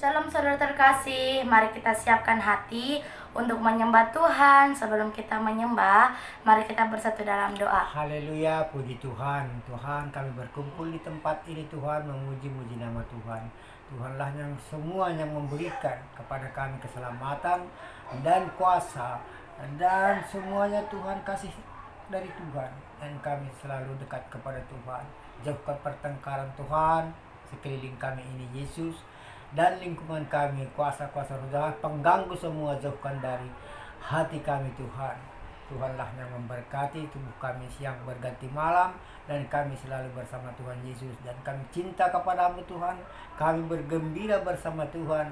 Shalom saudara terkasih, mari kita siapkan hati untuk menyembah Tuhan. Sebelum kita menyembah, mari kita bersatu dalam doa. Haleluya, puji Tuhan. Tuhan, kami berkumpul di tempat ini, Tuhan, memuji-muji nama Tuhan. Tuhanlah yang semuanya memberikan kepada kami keselamatan dan kuasa. Dan semuanya Tuhan kasih dari Tuhan. Dan kami selalu dekat kepada Tuhan. Jauhkan pertengkaran Tuhan sekeliling kami ini, Yesus. Dan lingkungan kami, kuasa-kuasa roh jahat, pengganggu semua, jauhkan dari hati kami, Tuhan. Tuhanlah yang memberkati tubuh kami siang berganti malam, dan kami selalu bersama Tuhan Yesus. Dan kami cinta kepadamu, Tuhan. Kami bergembira bersama Tuhan,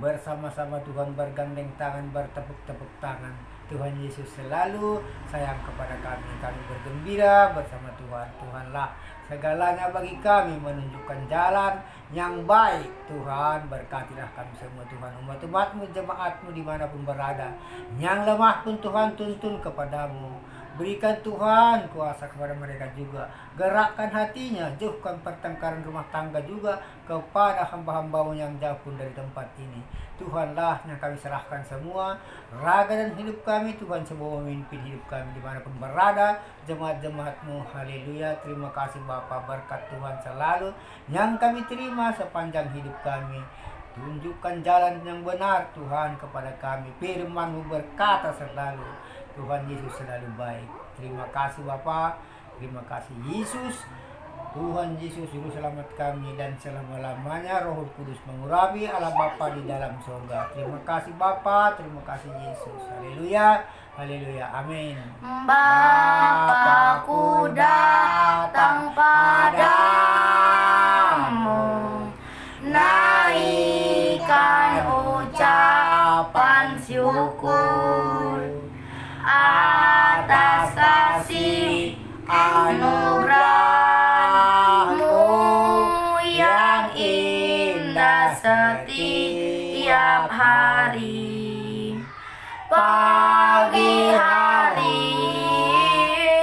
bersama-sama Tuhan, bergandeng tangan, bertepuk-tepuk tangan. Tuhan Yesus selalu sayang kepada kami. Kami bergembira bersama Tuhan. Tuhanlah segalanya bagi kami, menunjukkan jalan yang baik. Tuhan, berkatilah kami semua, Tuhan, umat-umatmu, jemaatmu dimanapun berada. Yang lemah pun Tuhan tuntun kepadamu. Berikan Tuhan kuasa kepada mereka juga. Gerakkan hatinya, jauhkan pertengkaran rumah tangga juga kepada hamba-hambamu yang jauh pun dari tempat ini. Tuhanlah yang kami serahkan semua, raga dan hidup kami. Tuhan semua memimpin hidup kami dimanapun berada. Jemaat-jemaatmu, haleluya. Terima kasih Bapa, berkat Tuhan selalu yang kami terima sepanjang hidup kami. Tunjukkan jalan yang benar Tuhan kepada kami. Firman-Mu berkata selalu, Tuhan Yesus selalu baik. Terima kasih Bapa, terima kasih Yesus. Tuhan Yesus Juru Selamat kami, dan selama-lamanya Roh Kudus mengurapi Allah Bapa di dalam surga. Terima kasih Bapa, terima kasih Yesus. Haleluya, haleluya, amin. Bapakku datang padamu, naikkan ucapan syukur atas kasih anugerah-Mu yang indah setiap hari. Pagi hari,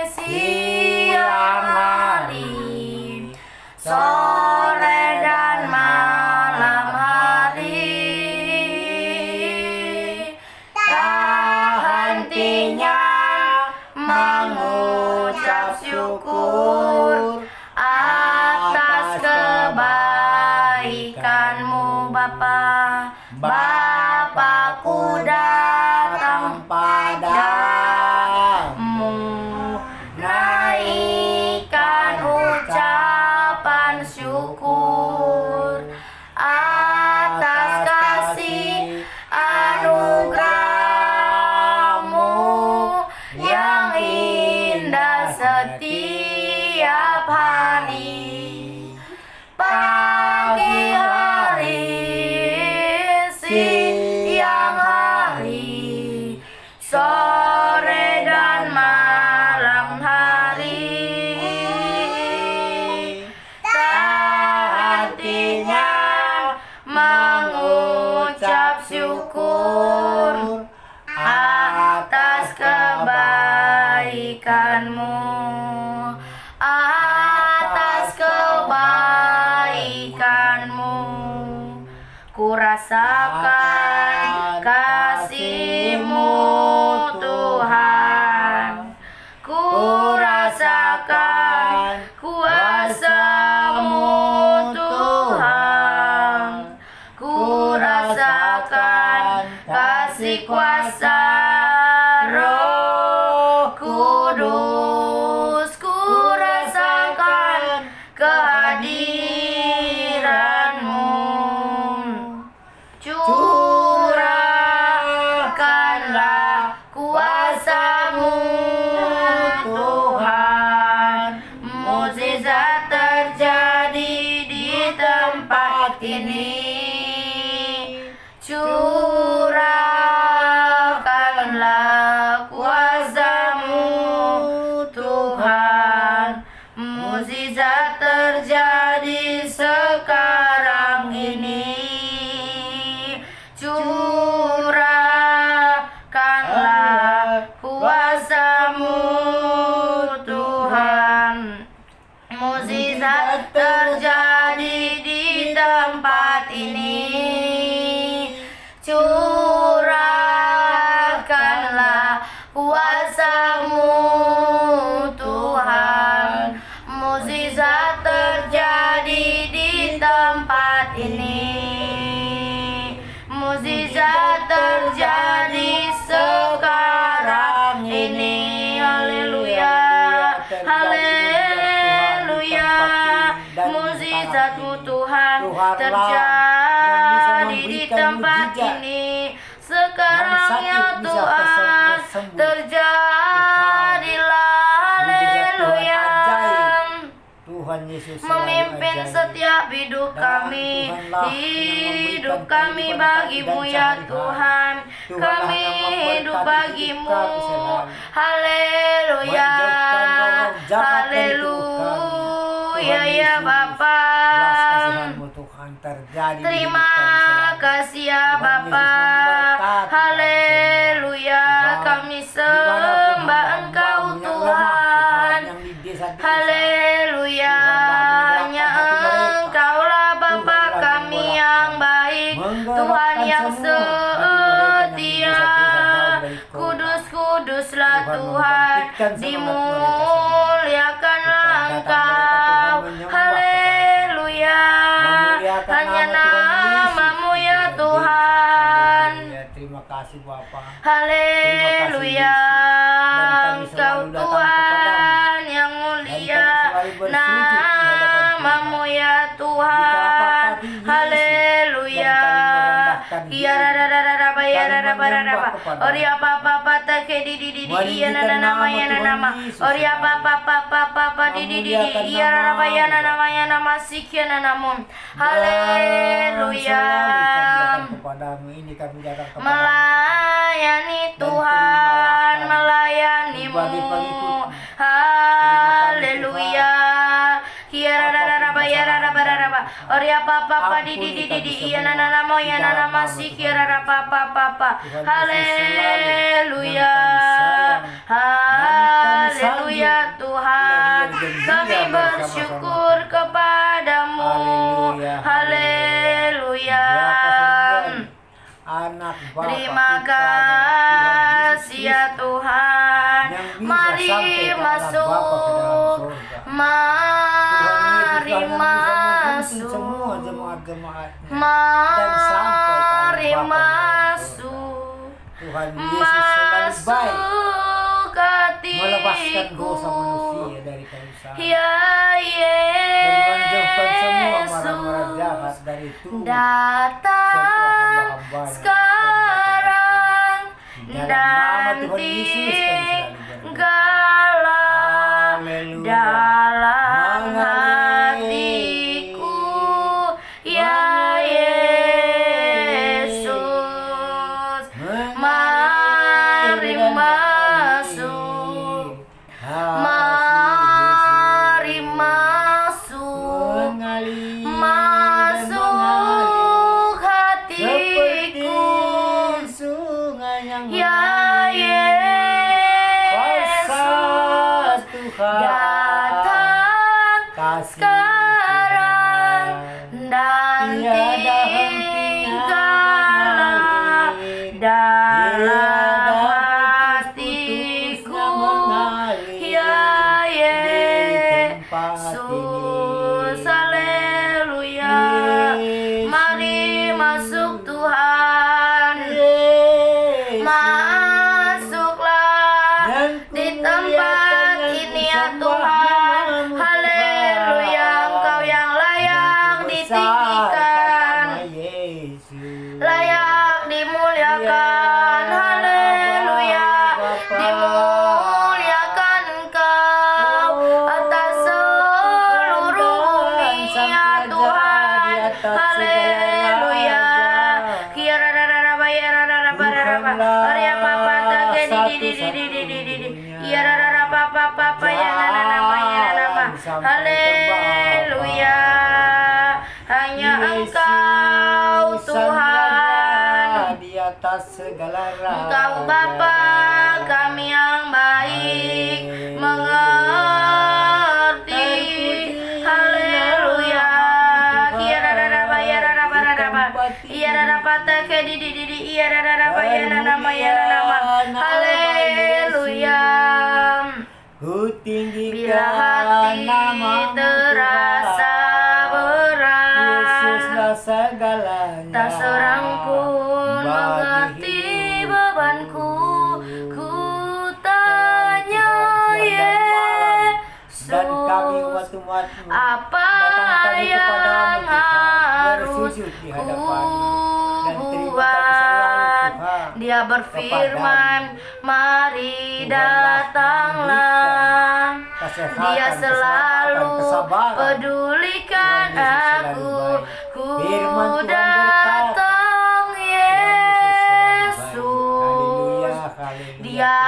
siang hari, sore dan malam hari, tak hentinya mengucap syukur atas kebaikan-Mu Bapa. Bapakku datang padamu, naikkan ucapan syukur atas kasih anugerah-Mu yang indah setiap hari. Pagi hari, siang hari, sore dan malam hari, tak hentinya mengucap syukur atas kebaikan-Mu, atas kebaikan-Mu. Ku rasakan kasih-Mu Tuhan, ku rasakan kuasa-Mu Tuhan, ku rasakan kasih kuasa Roh Kudus, ku rasakan kehadiran-Mu. Curahkanlah kuasa-Mu Tuhan, mukjizat terjadi di tempat ini. Curahkanlah kuasa-Mu Tuhan, mukjizat terjadi sekarang ini. Curahkanlah kuasa-Mu Tuhan, mukjizat terjadi di tempat ini. tempat mujizat. ini. Yang Sekarang sakit ya bisa Tuhan, sembuh. terjadilah Mujizat Tuhan haleluya. ajaib. Tuhan Yesus selalu Memimpin ajaib. setiap hidup Dan kami, Tuhanlah yang hidup memberikan kami kehidupan bagimu kami dan ya sehari-hari. Tuhan. Tuhanlah Kami yang hidup memberkati bagimu, hidup kami selalu. haleluya, Menjauhkan roh-roh jahat dari tubuh kami. haleluya Tuhan ya Yesus, Bapa. belas kasihan-Mu Tuhan terjadi di hidup Terima kami selalu. kasih ya Tuhan Bapa, Yesus memberkati kami haleluya. Tuhan, Kami dimanapun sembah hamba-Mu Engkau yang lemah, Tuhan, yang di desa-desa, haleluya. Hanya Engkaulah Bapa kami yang baik, Tuhan yang setia. Kudus-kuduslah Tuhan, dimuliakanlah Engkau, haleluya. Hanya namamu ya Tuhan, Terima kasih Bapa. haleluya. Dan kami Engkau selalu datang Tuhan yang mulia, namamu ya Tuhan, haleluya. Ya rarararaba ya rarabararaba, oria papa pata ke di iya nama ya nama, oria papa papa di iya raraba ya nama sikya namun, haleluya. Kepadamu ini kami datang kepadamu. Melayani Tuhan, melayanimu, haleluya. Hiarararaba yararabararaba, oria papa di iya nama ya nama sikya papa, haleluya, haleluya Tuhan. Kami bersyukur kepadamu, haleluya. Anak Bapa Terima kita, kasih ya Tuhan. yang bisa Mari sampai ke anak Bapa ke dalam masuk, surga. mari Tuhan Yesus yang menuntun masuk, semua jemaat-jemaatnya dan sampai ke anak mari Bapa ke dalam surga. masuk, Tuhan Yesus selalu baik masuk melepaskan dosa hatiku, manusia dari kayu salib ya dan menjauhkan semua orang-orang jahat Yesus. dari tubuh Datang sekarang dan tinggallah dalam hatiku, ya Yesus. Mari masuk, mari masuk, masuk hatiku, ya Yesus. Datang sekarang dan tinggallah dalam hatiku, ya Yesus. Haleluya. Mari masuk Tuhan, masuklah di tempat ini ya Tuhan, haleluya. Engkau yang layak ditinggikan, layak dimuliakan, haleluya. Dimuliakan Engkau atas seluruh bumi ya Tuhan, haleluya. Kiarararaba yarararabararaba, arya papa tage di yarararaba papa ya nama ya nama, haleluya. Hanya Engkau Tuhan, di atas segala Engkau Bapa kami yang baik, mengerti, haleluya. Kiarararaba yarararabararaba, yararapa take di yarararaba ya nama ya nama, haleluya. Ku Bila tinggikan hati namamu terasa berat, Yesuslah segalanya. tak seorang pun bagi mengerti hidup. bebanku. Ku tanya Yesus, Dan kami umat-umatmu apa datang kami yang kepadamu Tuhan, harus bersujud di hadapan-Mu dan ku Tuhan. Dia berfirman, mari datanglah. Dia selalu pedulikan aku. Ku datang Yesus. Dia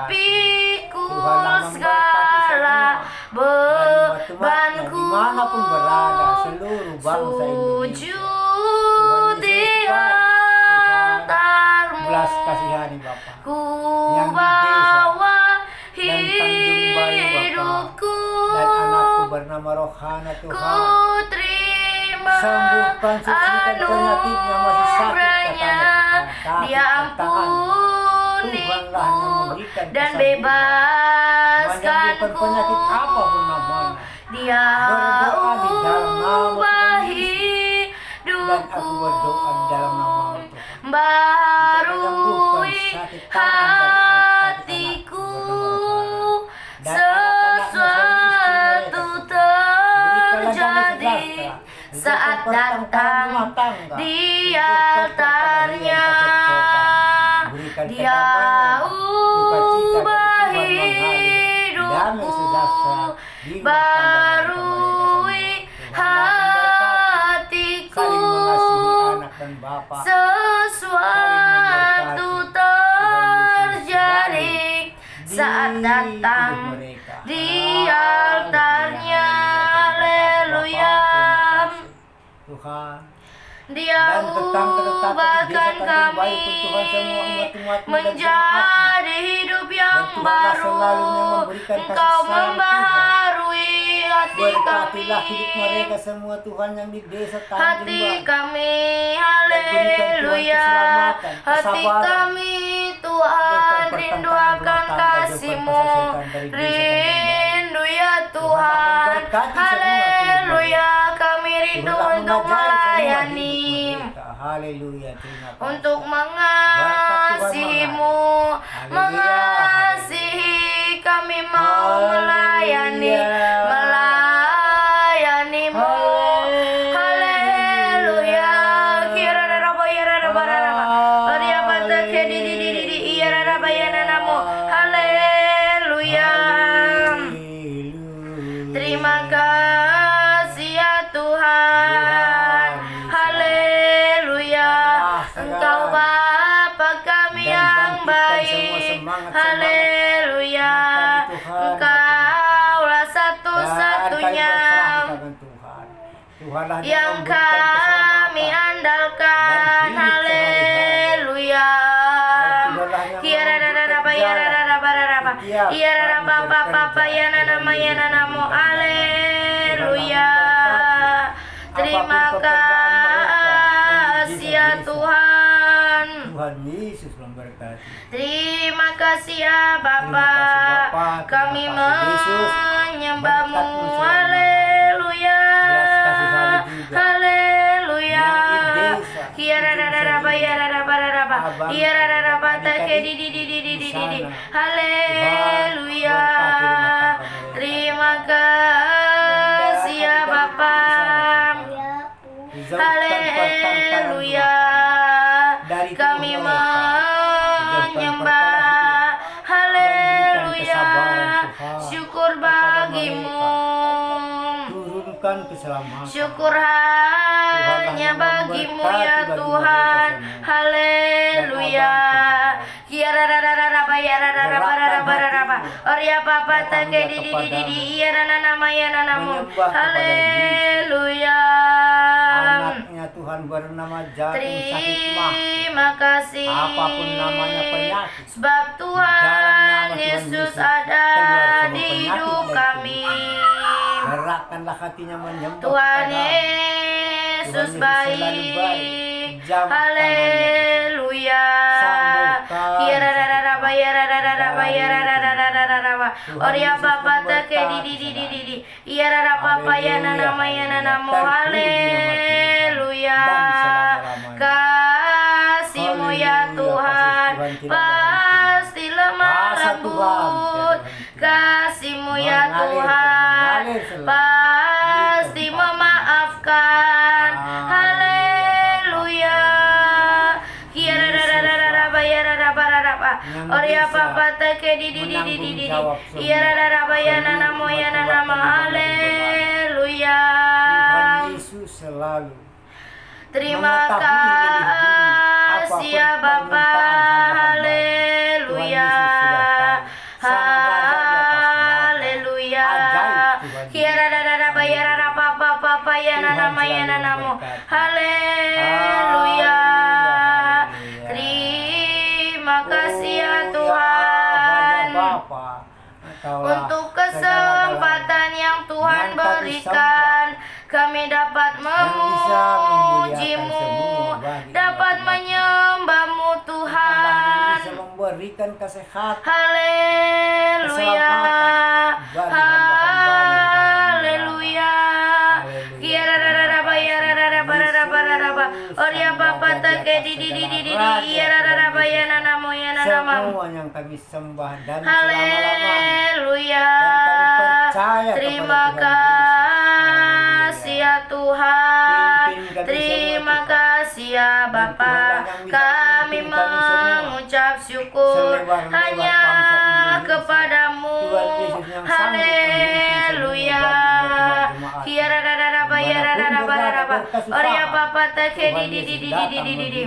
pikul segala bebanku. Dimanapun berada seluruh bangsa Indonesia, Sujud di altarmu. belas kasihani Bapa Ku yang di bawa desa dan Tanjung Bayu hidupku. Bapa dan anakku bernama Rohana Ku Tuhan. terima Sembuhkan, sucikan penyakitnya, masih sakit anugerahnya. katanya. Dia ampuniku Tuhanlah yang memberikan dan kesembuhan, menyembuhkan bebaskanku. penyakit apapun namanya. Dia Berdoa di dalam nama ubah Tuhan Yesus. Dan hidupku. aku berdoa di dalam nama Tuhan. Barui hatiku. Sesuatu terjadi saat datang di altarnya. Dia ubah hidupku. Barui hatiku. Sesuatu terjadi saat datang di altarnya. Haleluya. Tuhan, Dia dan tetangga-tetangga di desa ubahkan Tanjung Bayu kami pun Tuhan, semua umat-umatmu dan menjadi hidup yang Dan Tuhanlah baru. selalu yang memberikan kasih Engkau sayang membaharui hati berkatilah kami. hidup mereka semua Tuhan yang di desa Tanjung Hati Bayu. kami, Dan berikan Tuhan haleluya. keselamatan, Hati kesabaran. kami Tuhan, rindu akan kasih-Mu. Rindu ya Tuhan, haleluya. Kami rindu untuk melayani, Haleluya, terima kasih. untuk mengasihi-Mu, mengasihi. Kami mau melayani, melayani-Mu. Haleluya. Kira raba ya raba raba. Ori apa tak di ya raba ya nanamu. Haleluya. Terima kasih ya Tuhan. Haleluya. Engkau Bapa kami yang baik. Haleluya. Engkaulah satu-satunya yang kami andalkan. Haleluya. Kiara raba ya raba raba. Kiara raba papa ya nana ya nanamu. Haleluya. Terima kasih ya Tuhan. Tuhan Yesus memberkati. Terima kasih ya Bapa. Kami menyembah-Mu. Haleluya. Haleluya. Kiara raba ya raba raba. Kiara raba tak di. Haleluya. Terima kasih ya Bapa. Haleluya. Kami menyembah. Haleluya. Syukur bagi-Mu. Turunkan keselamatan. Syukur hanya bagi-Mu ya Tuhan. Haleluya. Kiara raba ya raba. Oria papa tak di ya nama ya nanamu. Haleluya. Anaknya Tuhan bernama Jatim sakit mah. Terima kasih. Apapun namanya penyakit. Sebab Tuhan Yesus ada di hidup kami. Gerakkanlah hatinya menyembah Tuhan kepada-Mu. Yesus Tuhan Yesus selalu baik. Jam Haleluya. Sambutkan. Kiara raba ya raba ya raba. Oria papa tak di. Iara raba ya nana ya nanamu. Haleluya. Kasih-Mu ya Tuhan pasti lemah lembut. Kasih-Mu ya Tuhan pasti memaafkan. Haleluya. yang Oria bisa papa teke di di di di di di. Iya raba ya namo ya nama. Haleluya. Tuhan Yesus selalu Terima mengetahui lebih dulu kasih ya apapun Bapa. permintaan Haleluya. hamba-hamba. Tuhan Yesus sudah tahu. Sang Raja di atas raja. Haleluya. Ajaib Tuhan Kiara Yesus. dada bayar apa apa ya Tuhan nama ya selalu namo. memberkati. Haleluya. Haleluya. Terima kasih ya Oh, Tuhan. ya Bapa, Engkaulah Untuk kesempatan yang Tuhan yang kami berikan, kami dapat yang bisa memuliakan memujimu, semua bagi dapat umat-Mu. menyembahmu Allah yang Tuhan. bisa memberikan kesehatan, Haleluya. keselamatan bagi hamba-hamba yang Haleluya. Kiara rara bayar rara raba. Oria papa take di di di di di di. Rara bayar namo ya nama. semua yang kami sembah dan selama-lamanya. Haleluya. Dan kami percaya Terima kepada Tuhan Yesus. kasih ya Tuhan. Pimpin kami Terima semua, Tuhan. kasih ya Bapa. Tuhanlah yang bisa Kami memimpin kami semua. mengucap syukur Selebar-lebar hanya bangsa Indonesia. kepadamu. Tuhan Yesus yang sanggup Haleluya. jemaat. Kiara rara bayar rara raba. Oria papa take di di di di di di di di.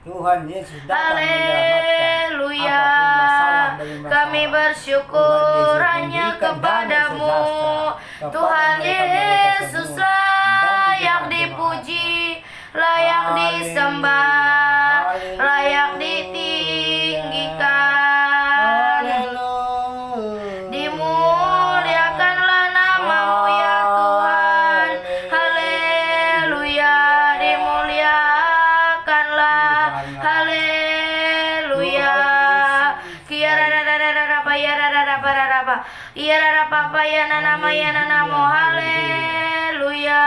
Tuhan Yesus datang menyelamatkan. Haleluya. Apapun masalah demi masalah. Kami bersyukur hanya kepadamu. Tuhan Yesus layak dipuji, layak disembah, layak ditinggikan. Dimuliakanlah namamu ya Tuhan. Haleluya. Dimuliakanlah. Haleluya. Kiara rara bayar raba. Iya papa ya nama ya namo. Haleluya.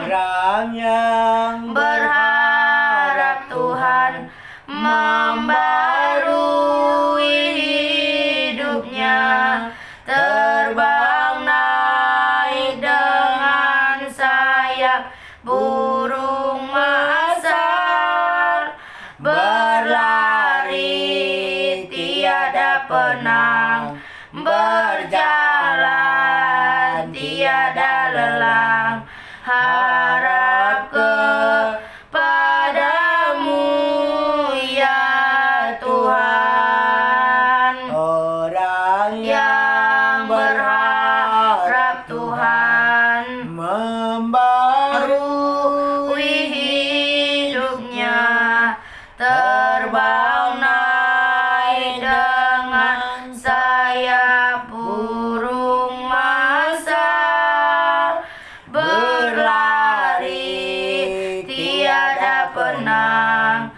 Orang yang Berharap Tuhan membarui hidupnya, terbang naik dengan sayap burung masal, berlari tiada penang, berjalan tiada lelang, harap kepadamu ya Tuhan. orang Yang berharap Tuhan membarui hidupnya, terbang naik dengan sayap burung masal, berlari tiada penang,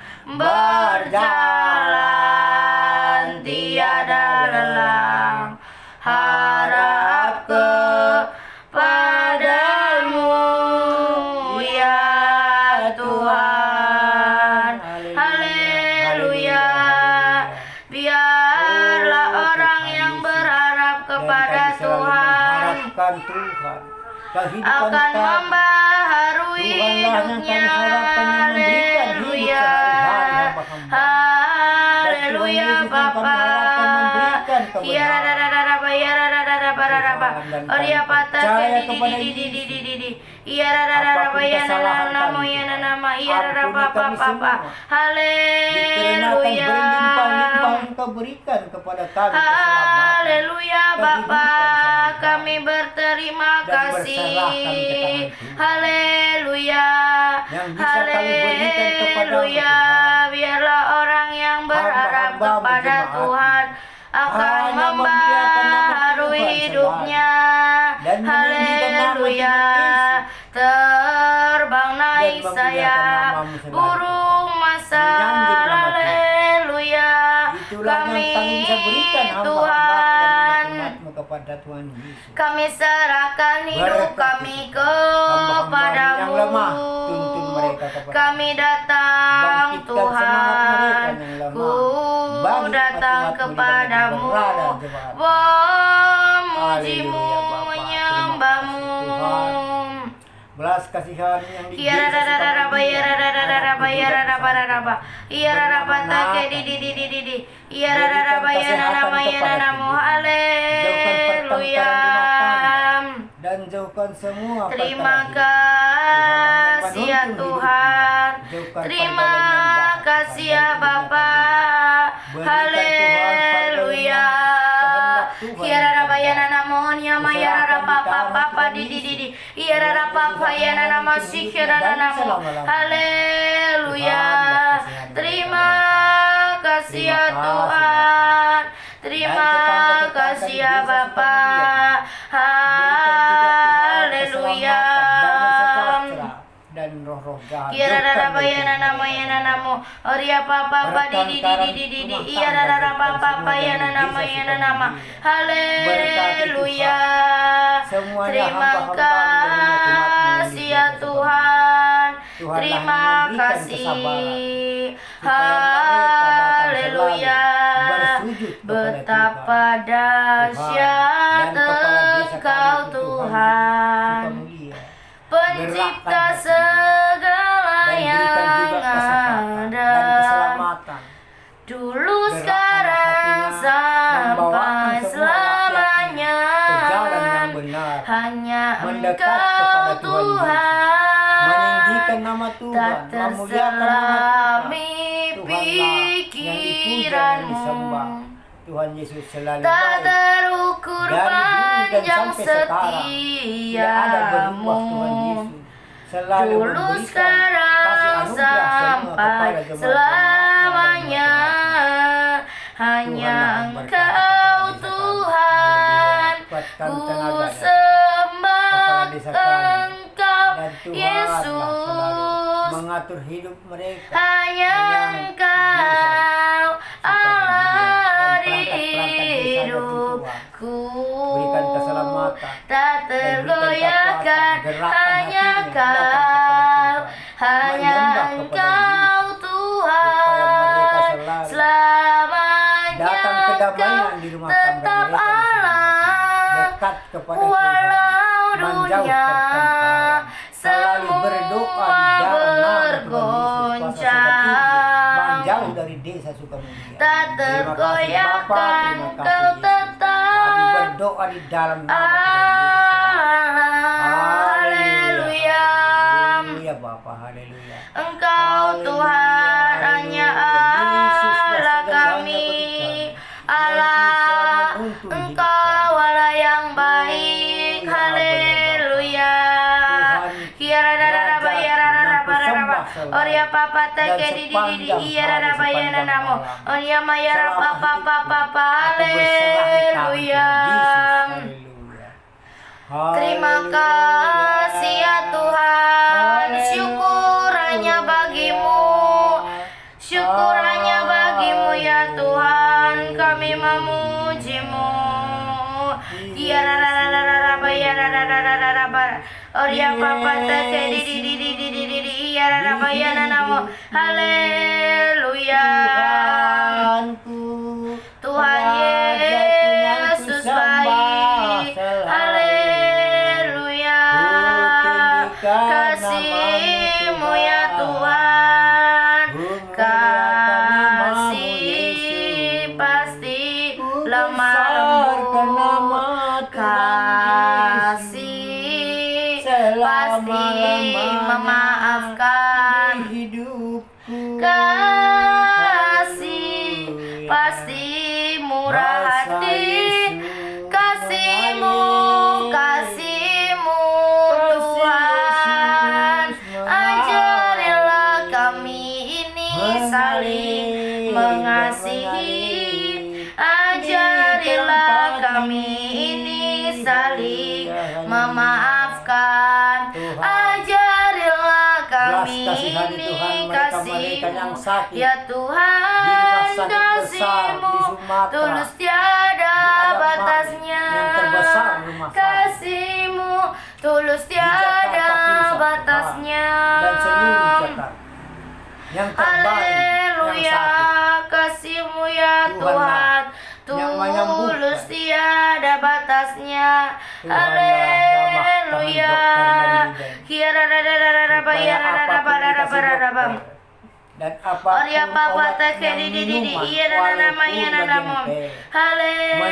berjalan tiada lelang, harap kepadamu ya Tuhan. Haleluya. Biarlah orang yang berharap kepada Tuhan akan membaharui hidupnya. Haleluya. Haleluya Bapa. Ya rara raba. Oria pata di. Ya rara ya namo ya nama. Ya rara papa. Haleluya. Engkau berikan kepada kami keselamatan. Haleluya Bapa, kami berterima Dan berserahkan ke kasih. tangan Tuhan. Haleluya. Yang bisa kami berikan kepada Haleluya. Tuhan. Biarlah orang yang berharap Hamba-hamba kepada jemaat Tuhan akan hanya membiarkan nama membaharui Tuhan hidupnya. dan meninggikan nama Haleluya. Tuhan Yesus. Terbang naik memuliakan sayap namamu selalu. burung masal. Menyanjung nama Tuhan. Haleluya. Itulah yang Kami kami bisa berikan Tuhan, umat-umatmu kepada Tuhan Yesus. kami serahkan hidup Berkati kami hamba-hamba yang lemah, kepadamu. tuntun mereka kepada Kami datang Bangkitkan Tuhan, semangat mereka yang lemah. ku Bagi datang umat-umatmu kepadamu, di mana berada, jemaat. memujimu, Haleluya, Bapa. menyembahmu. Terima kasih, Tuhan. Belas kasihan yang Kiara rara raba ya rara raba ya raba raba. Iya raba take di. Iya raba ya nama ya namo. Haleluya. Dan jauhkan semua Terima perkara kasih ya Tuhan. Terima kasih ya Bapa. Haleluya. Kiara bayana namon ya mayara papa di. Iara papa ya nama sikira namo. Haleluya. Terima kasih ya Tuhan. Terima kasih ya Bapa. Haleluya. Dan roh-roh jahat Iya rara bayana nama yana namo. Oria papa di. Iya rara papa yana nama. Haleluya. Terima kasih ya Tuhan. Terima kasih. Haleluya. Betapa dahsyat Engkau Tuhan, Pencipta segala yang ada, dulu sekarang sampai selamanya. Hanya Engkau Tuhan, meninggikan nama Tuhan, tak terselami pikiranmu. Tuhan Yesus selalu tak baik. terukur Dari dulu dan panjang sampai sekarang tidak ada berubah Tuhan setiamu, Yesus. Selalu dulu memberikan sekarang kasih anugerah semua sampai kepada jemaat-jemaat selamanya. yang Hanya Tuhan Engkau Tuhan, ku sembah Engkau Yesus. mengatur hidup mereka. Hanya Engkau Allah di hidupku, Berikan keselamatan, tak tergoyahkan. Hanya Engkau, hanya Engkau Tuhan, selamanya datang kedamaian di rumah tangga tetap mereka, Allah. dekat kepada Walau Tuhan, menjauh dunia pertengkaran, selalu berdoa di dalam nama Tuhan Yesus, kuasa sakit, menjauh dari desa Sukamulia. tak tergoyahkan, Kau tetap Kami berdoa di dalam nama Tuhan Yesus. Haleluya. Haleluya Bapa, haleluya. Engkau Tuhan, hanya Allah kami, Allah, Engkau Allah yang baik. Haleluya. Oria papa take di iya bayana namo. Oria mayara papa. Haleluya. Terima kasih ya Tuhan, syukur hanya bagimu, syukur hanya bagimu ya Tuhan, kami memujimu. Ya Oria papa take di ya bayana namo. Haleluya. Tuhan Yesus baik. Haleluya. Kasih-Mu ya Tuhan, kasih pasti lemah lembut, kasih pasti memaafkan, kasih pasti murah hati, kasih-Mu Tuhan, ajarilah kami ini saling mengasihi, ajarilah kami ini saling memaafkan, ajarilah kami ini kasih ya Tuhan, kasih-Mu tulus tiada batasnya, kasih-Mu tulus tiada batasnya. Dan seluruh Jakarta yang terbaik, Haleluya, kasih-Mu ya Tuhan, tulus tiada batasnya. Haleluya. dan apapun Oria papa obat teke yang di minuman iya nama ya walaupun nama. menjadi mujizat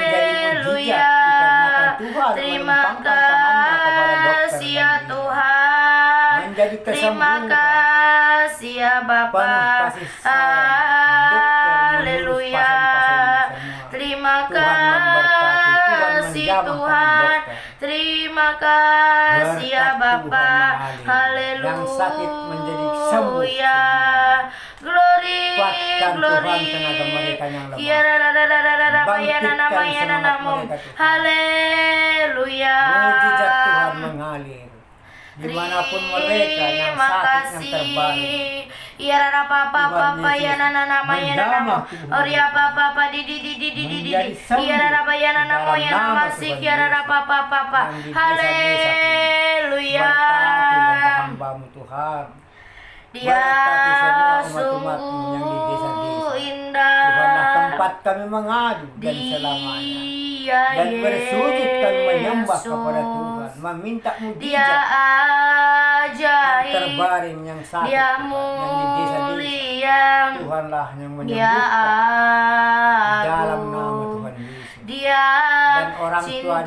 Haleluya. dikarenakan Tuhan Terima menumpangkan tangannya kepada dokter kasih ya dan bidan. Tuhan. Menjadi Terima kesembuhan kasih ya penuh Bapa. kasih sayang dokter mengurus Haleluya. pasien-pasien semua. Terima Tuhan memberkati, Tuhan kasih menjamah Tuhan. dokter. Terima kasih ya Berkat Bapa. Tuhan mengalir. Haleluya. Yang sakit menjadi sembuh Glory, Kuatkan glory. Tuhan tenaga mereka yang lemah. Ya Bangkitkan semangat mereka, Tuhan. Haleluya. Mujizat Tuhan mengalir dimanapun mereka yang Terima sakit, yang kasih. terbaring. Ya rara papa Tuhan papa ya Yesus nana nama ya nana menjamah mo. tubuh Oria papa papa di menjadi sembuh ya rara pa ya nana mo dalam ya nama nama Tuhan sik ya rara Yesus. papa papa. Yang di desa-desa, Tuhan. Haleluya. Berkati hamba-hambamu Tuhan. Dia Berkati semua umat-umatmu yang di desa-desa. sungguh indah. Tuhanlah tempat kami mengadu dan selamanya. Dia Dan bersujud kami menyembah Yesus. kepada Tuhan, meminta Dia mujizat yang ajaib. terbaring, yang sakit, Dia Tuhan, yang di desa-desa. mulia. Tuhanlah yang Dia menyembuhkan dalam nama agung. Tuhan Yesus. Dia Dan orang tuanya pun cinta Tuhan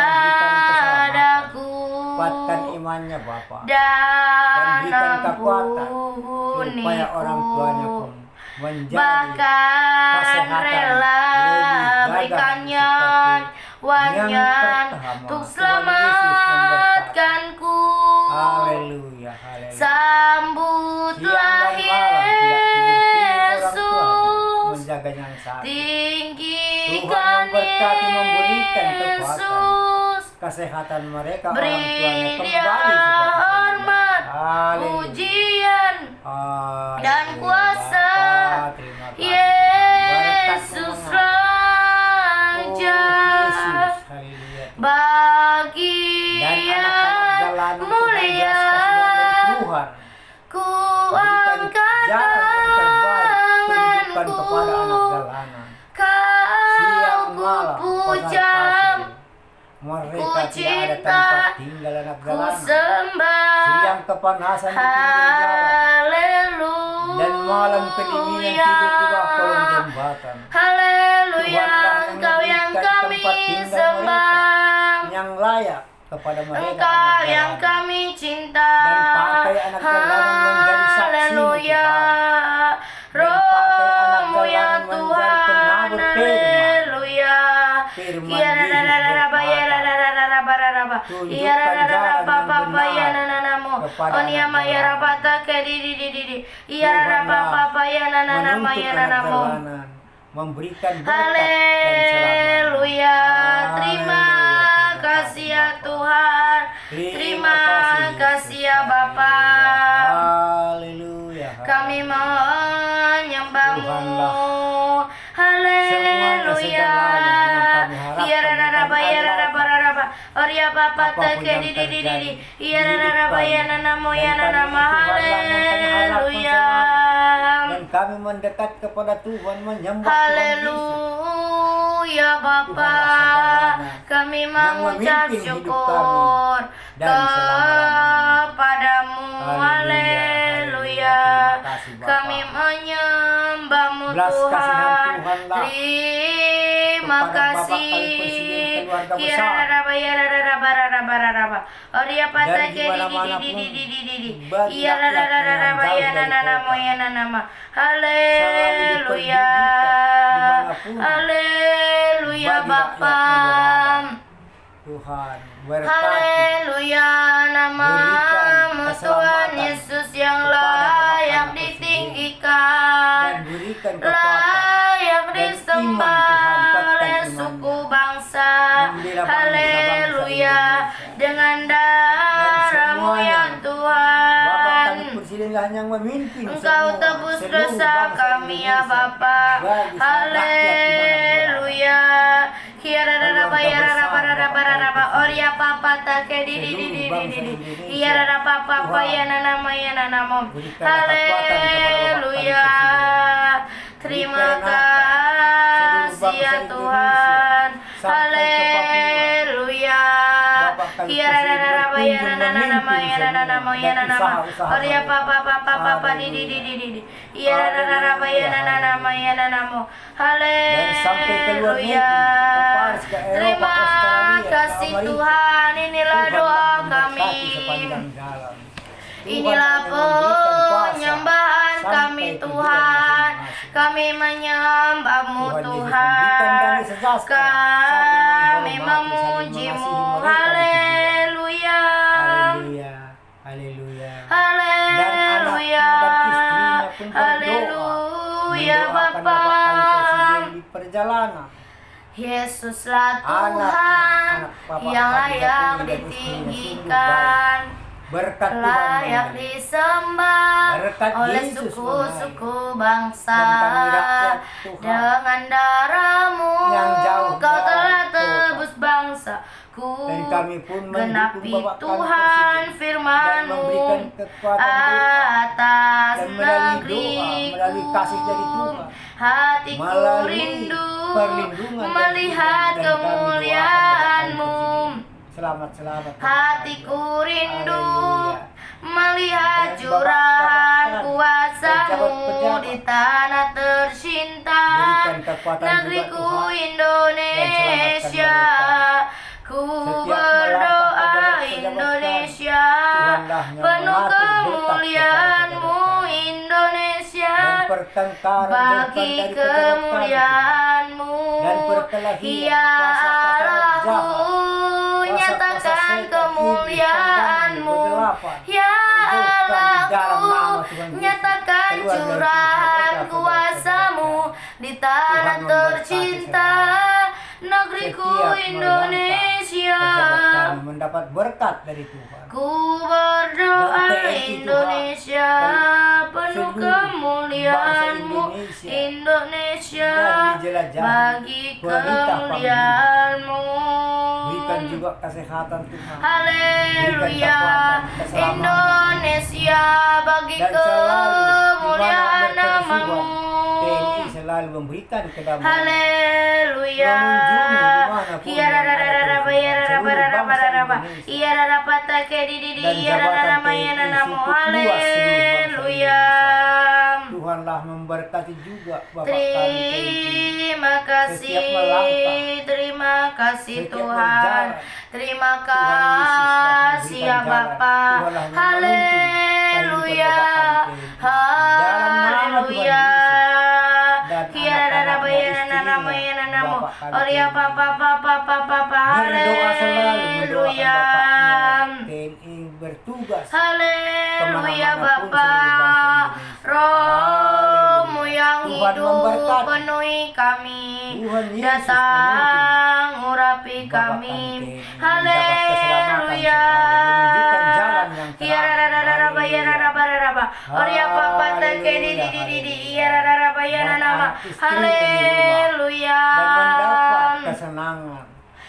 berikan keselamatan. padaku. Kuatkan imannya Bapa. Dan berikan kekuatan ampuniku. supaya orang tuanya pun menjadi Bahkan kesehatan rela lebih berikannya seperti wanyan yang pertama. untuk Tuhan Yesus selamatkanku. Haleluya, haleluya. Sambutlah Siang dan malam tidak tidur-tidur orang tua Yesus. menjaganya yang sakit. Tinggikan Tuhan memberkati, memberikan kekuatan, Yesus. kesehatan mereka, orang Beri tuanya dia kembali seperti hormat, Haleluya. pujian, Haleluya. dan kuasa. Bapa, terima kasih. Yesus Berkat Raja. Oh, Yesus, haleluya. Bagi Dan yang anak-anak jalanan Tuhan, mulia, belas kasihan dari Tuhan. ku Berikan angkat jalan yang terbaik, tunjukkan tanganku, kepada anak jalanan. kau Siang ku malam, puja, mereka ku tidak ada cinta, tempat tinggal anak ku jalanan. sembah. Siang kepanasan di pinggir jalan, Haleluya. dan malam kedinginan tidur di bawah kolong jembatan. Haleluya. Tuhanlah yang Engkau yang memberikan kami tempat tinggal sembah. Yang layak kepada mereka Engkau anak yang jalanan. kami cinta. Dan pakai anak jalanan menjadi saksi, Haleluya. Tuhan. Rohmu ya menjadi Tuhan. penabur firman. Haleluya. Firman Ya Yesus rarararaba, ya berkata, rarararaba. tunjukkan Ya rarararaba, jalan yang papa, ya benar nananamo. kepada Oniama, anak ya jalanan. rabata, kedididididi. Ya Tuhanlah rararaba, papa, ya nananama, menuntut ya anak nanamo. jalanan, memberikan berkat dan selamat. Haleluya. Terima Haleluya, kasih ya Bapa. Tuhan. Terima kasih ya Bapa. Haleluya. Kami menyembahmu. Tuhanlah Haleluya. Ya rararaba, ya rararaba. Oria papa Apapun teke yang di. terjadi Ya rararaba, ya nanamo, ya dan kami nanama. Tuhanlah yang kami harap Haleluya. dan kami mendekat kepada Tuhan, menyembah Tuhan Yesus. Haleluya Bapa, Tuhanlah segalanya kami yang mengucap memimpin hidup syukur kami dan selama-lamanya. kepadamu. Haleluya. Haleluya. Terima kasih, Bapa. Kami menyembahmu Belas Tuhan. kasihan Tuhanlah Terima kepada Bapak kasih. kami presiden keluarga besar. Kirararaba, yarararaba. Oria Dan patake di mana-mana pun, di. bagi Yarararaba, rakyat yang jauh dari yananamo, kota, yananama. selalu Haleluya. dipendidikan dimanapun, Haleluya bagi Bapa. rakyatnya Tuhan berkati Haleluya. Namamu Berikan Tuhan keselamatan Yesus yang kepada layak Bapak Presiden. ditinggikan, dan berikan kekuatan layak dan disembah iman, Tuhan. Kuatkan oleh imannya. suku bangsa. Membela bangsa-bangsa Haleluya. Indonesia. Dengan darah-Mu semuanya. ya Bapak Tuhan, kami presiden yang memimpin Engkau semua, tebus seluruh dosa bangsa kami ya Indonesia. Bapa. Bagi rakyat dimanapun Haleluya. Kiarararaba, yarararaba. Oria papa take di. Kiararapa papa ya nanama, ya nanamo. Haleluya. Terima kasih ya Tuhan. Haleluya. Kiarararaba, bayana na na na mayana na na mayana na ma. usaha-usaha Oria mereka. papa pa di di di di di di. Iya na na na bayana na na mayana na mo. Dan sampai ke luar negeri, Haleluya. ke Paris, ke Eropa, Terima ke Australia, ke kasih Amerika. Tuhan, inilah Tuhan doa memberkati kami. sepanjang jalan. Tuhan Inilah yang memberikan kuasa penyembahan sampai kami tujuan Tuhan. masing-masing. Kami menyembahmu Tuhan Yesus Tuhan. memberikan damai sejahtera, Kami saling menghormati, saling memujimu. mengasihi mereka di Haleluya. Haleluya, haleluya. Haleluya. Dan istrinya pun berdoa, Haleluya mendoakan Bapa. Bapak kami presiden di perjalanan. Yesuslah Tuhan Anak Bapak yang kami layak dan istrinya sungguh ditinggikan, Berkat Tuhan layak mengalir. disembah Berkat oleh Yesus suku-suku bangsa. Dan kami rakyat Tuhan Dengan darahmu yang jauh kau dari telah kota. tebus bangsaku. Dan kami pun Genapi mendukung Bapak kami Tuhan presiden dan firman-Mu memberikan kekuatan doa atas dan melalui negeriku. doa, melalui kasih dari Tuhan, Hatiku melalui rindu perlindungan dari melihat Tuhan, dan kami doakan kemuliaan-Mu. Bapak Presiden. Selamat Bapak. Hatiku rindu Haleluya. melihat Dan curahan Bapak-Bapak, kuasa-Mu pejabat-pejabat, di tanah tercinta, berikan kekuatan juga, negeriku Tuhan, Indonesia. Ku Setiap berdoa melangkah pejabat-pejabat Indonesia, Tuhanlah yang penuh mengatur berkat kemuliaan-Mu kepada Indonesia. dan pertengkaran Bagi jauhkan dari kemuliaan-Mu, dan perkelahian, ya kuasa-kuasa Allahku, jahat, nyatakan kuasa-kuasa setan, kemuliaan-Mu. iblis, kegelapan. Ya Tunjukkan di dalam nama Allahku, Tuhan Yesus. nyatakan Keluar dari curahan mereka, kuasa-Mu di tanah Tuhan memberkati tercinta, negeriku Setiap Indonesia. pejabat kami mendapat berkat dari Tuhan. Ku berdoa Dan TNI Indonesia, penuh seluruh kemuliaan-Mu bangsa Indonesia, dan dijelajahi bagi perintah kemuliaan-Mu. Berikan juga kesehatan Tuhan. Haleluya, keselamatan. Indonesia, bagi Dan selalu kemuliaan di mana ada nama-Mu. TNI selalu memberikan kedamaian. Haleluya. Mengunjungi dimanapun Iya rara rara rara ya rara seluruh rara rara bangsa rara. Indonesia. Iya rara patake di Dan iya rara jabatan rara ya TNI namo. cukup luas seluruh bangsa Haleluya. Tuhanlah memberkati juga Bapak kami TNI. Terima kasih, Setiap melangkah, terima kasih setiap Tuhan. berjalan, Terima Tuhan Yesuslah kasih ya memberikan jalan. Bapa. Tuhanlah yang menuntun Haleluya. kehidupan Bapak kami TNI. Dalam nama Tuhan Haleluya. dan Kiara rara anak-anaknya, bayana istrinya, nama yana namo. Bapak kami Oria TNI. papa papa papa papa. Berdoa selalu mendoakan Haleluya. Bapaknya TNI bertugas Haleluya kemana-mana pun Bapa. seluruh bangsa Indonesia. Rohmu yang Tuhan hidup memberkati. penuhi kami. Tuhan Yesus Datang urapi Bapak kami. kami TNI mendapat keselamatan Haleluya. serta menunjukkan jalan yang terang. Kiara rara rara bayana raba raba. Oria papa take di di. Iya rara rara bayana Dan nama. anak istrinya di rumah. Haleluya. Dan mendapat kesenangan,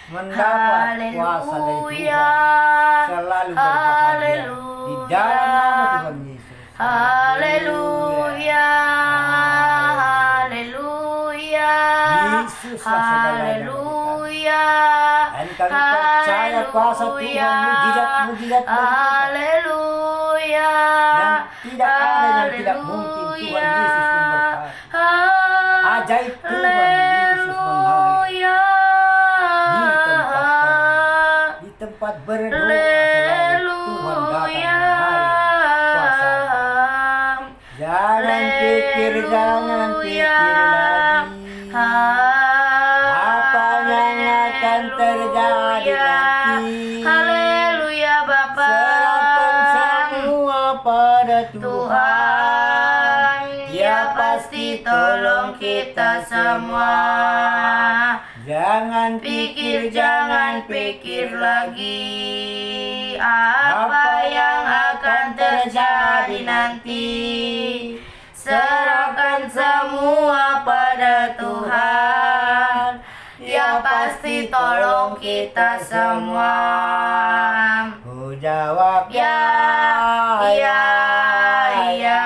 mendapat kuasa dari Haleluya. Tuhan, selalu berbahagia di dalam nama Tuhan Yesus. Haleluya. Haleluya. Yesuslah segalanya. Haleluya. Dan kami percaya kuasa Tuhan, mujizat-mujizat dari Tuhan. Haleluya. Dan tidak ada yang tidak mungkin. Tuhan Yesus memberkati. Ajaib Tuhan Yesus mengalir di tempat berdoa selalu Tuhan datang mengalir kuasanya. Jangan pikir lagi apa yang akan terjadi nanti. Haleluya Bapa. Serahkan semua pada Tuhan. Tuhan, Dia ya pasti tolong kita semua. Jangan Jangan pikir lagi apa yang akan terjadi nanti. Serahkan semua pada Tuhan. Ya pasti tolong kita semua. Ku jawab Ya, iya, iya.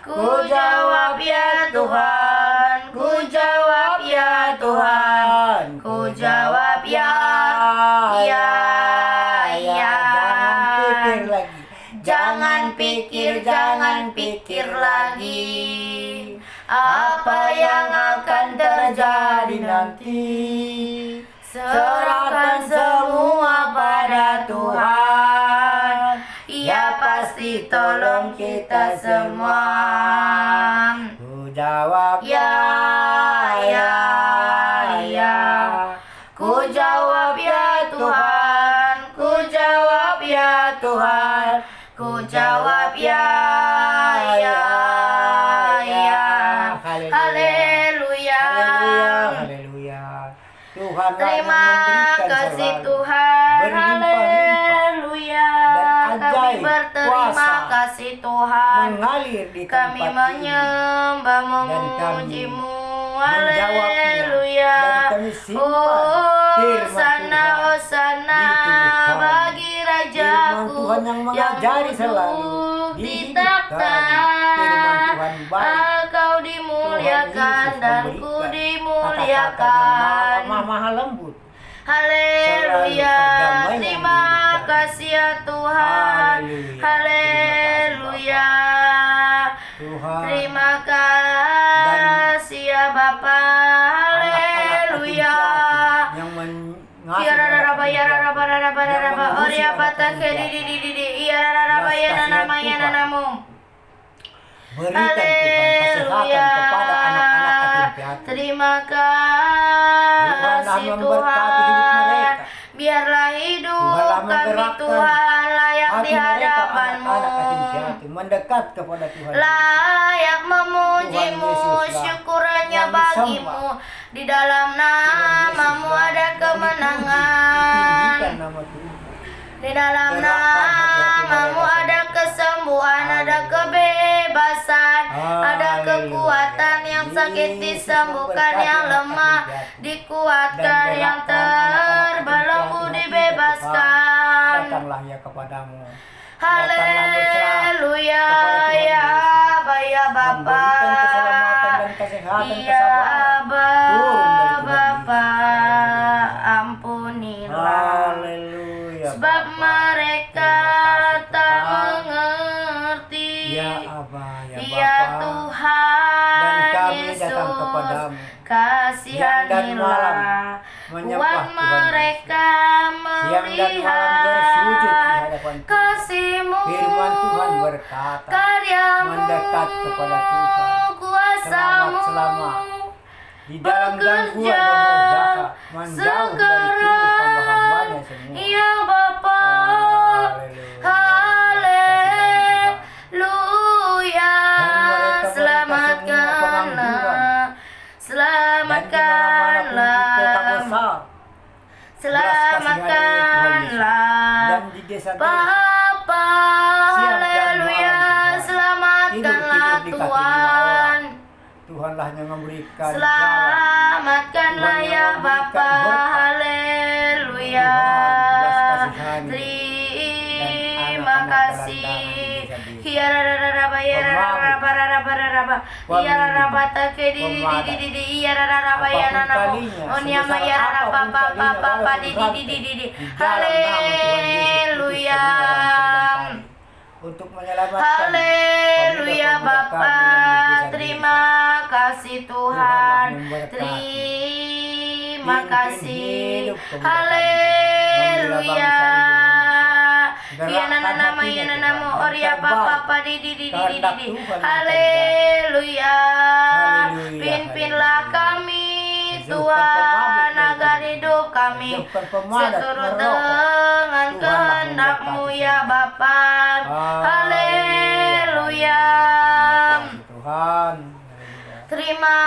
Ku jawab ya Tuhan. Ku jawab ya Tuhan. Ku jawab ya, iya, iya. pikir, jangan pikir lagi apa yang akan terjadi nanti. Serahkan semua pada Tuhan, Ia pasti tolong kita semua. Ku jawab Ya, ya, ya. Ku jawab ya Tuhan, ku jawab ya Tuhan, ku jawab ya, ya, ya. Haleluya. Haleluya. Tuhan Terima kasih Tuhan. Haleluya. Kami berterima kasih Tuhan. mengalir di Kami tempat ini. menyembah, Dan kami memujimu. menjawabnya. Haleluya. Dan kami simpan firman Hosana, Tuhan Hosana di tubuh kami. bagi Rajaku Firman Tuhan yang mengajari selalu duduk di dididik takhta. kami. Firman Tuhan baik. Engkau dimuliakan Tuhan Yesus dan memberikan ku kata-katanya dimuliakan. maha lembut. Haleluya. Selalu Terima perdamaian kasih ya Tuhan. Haleluya. Haleluya. Tuhan Terima kasih ya Bapa. Haleluya. yang mengasihi Yararaba, yararaba, raraba, yang raraba, mengurusi oria anak pata yatim kedi piatu. di di, yararaba, Belas yananama, kasihan Tuhan. yananamu. Berikan Tuhan kesehatan kepada anak-anak yatim piatu. Terima Tuhanlah kasih memberkati hidup Tuhan. mereka. Biarlah hidup Tuhanlah kami menggerakkan Tuhan layak hati di mereka hadapan-Mu. anak-anak yatim piatu mendekat kepada Tuhan. Layak memujimu, Tuhan Yesuslah syukurannya yang bagimu. Di dalam namamu ada kemenangan. Ditinggikan nama Tuhan. Di dalam Gerakkan hati-hati namamu mereka ada kesembuhan, ada kebebasan, ada Haleluya. kekuatan, yang sakit disembuhkan, yang lemah dikuatkan, yang terbelenggu dibebaskan. Datanglah ya kepadamu. Haleluya, ya Aba, ya Bapa, Memberikan keselamatan dan kesehatan, ya kesabaran. Aba, Turun dari Tuhan Bapa, Yesus. ampunilah. Haleluya. Sebab Bapa. mereka Terima kasih, tak Tuhan. mengerti. Ya Aba, ya Ya Bapa. Tuhan Dan kami Yesus, datang kepadamu. kasihanilah. Siang dan malam menyembah Buat Tuhan mereka Siang dan malam bersujud di melihat hadapan Tuhan. kasih-Mu, Firman Tuhan berkata, karya-Mu, mendekat kepada Tuhan. kuasa-Mu, Selamat-selamat di dalam gangguan bekerja roh jahat, menjauh dari segera. tubuh hamba-hambanya semua. Ya Bapa, haleluya. Selamatkanlah, selamatkanlah, selamatkanlah Dan di desa Bapa, Siang dan haleluya. malam, Tuhan. Selamatkanlah Tidur di kaki Tuhan. Tuhanlah yang memberikan jalan. Selamatkanlah Tuhan yang ya memberikan Bapa, berkat. haleluya. Tuhan, belas kasihan. Terima kasih. Pemamin. Yarararaba, yarararaba, Pemimpin. yarararaba, takedi, Pemadat. di, yarararaba, Apapun yananamu. kalinya, Onyama, sebesar yararaba, apapun kalinya, papa, walaupun di, rantai, di. di dalam nama Tuhan Yesus Haleluya. Kristus, semua rantai dan tali. Untuk menyelamatkan Haleluya pemuda-pemuda Bapa, kami yang di desa-desa. terima kasih Tuhan. Tuhanlah memberkati. Terima Pimpin kasih. hidup pemuda kami. Haleluya. Gerakkan Yana nama hatinya, yana Tuhan, nama yang Oria terbaik. Papa di. Kehendak Tuhan yang Haleluya. Haleluya, Pimpinlah haleluya. kami Jauhkan Tuhan, pemabuk dari agar kami. hidup kami Jauhkan pemadat, seturut merokok. dengan Tuhanlah kehendak-Mu memberkati ya semua. Bapa. Haleluya. Tuhan. Terima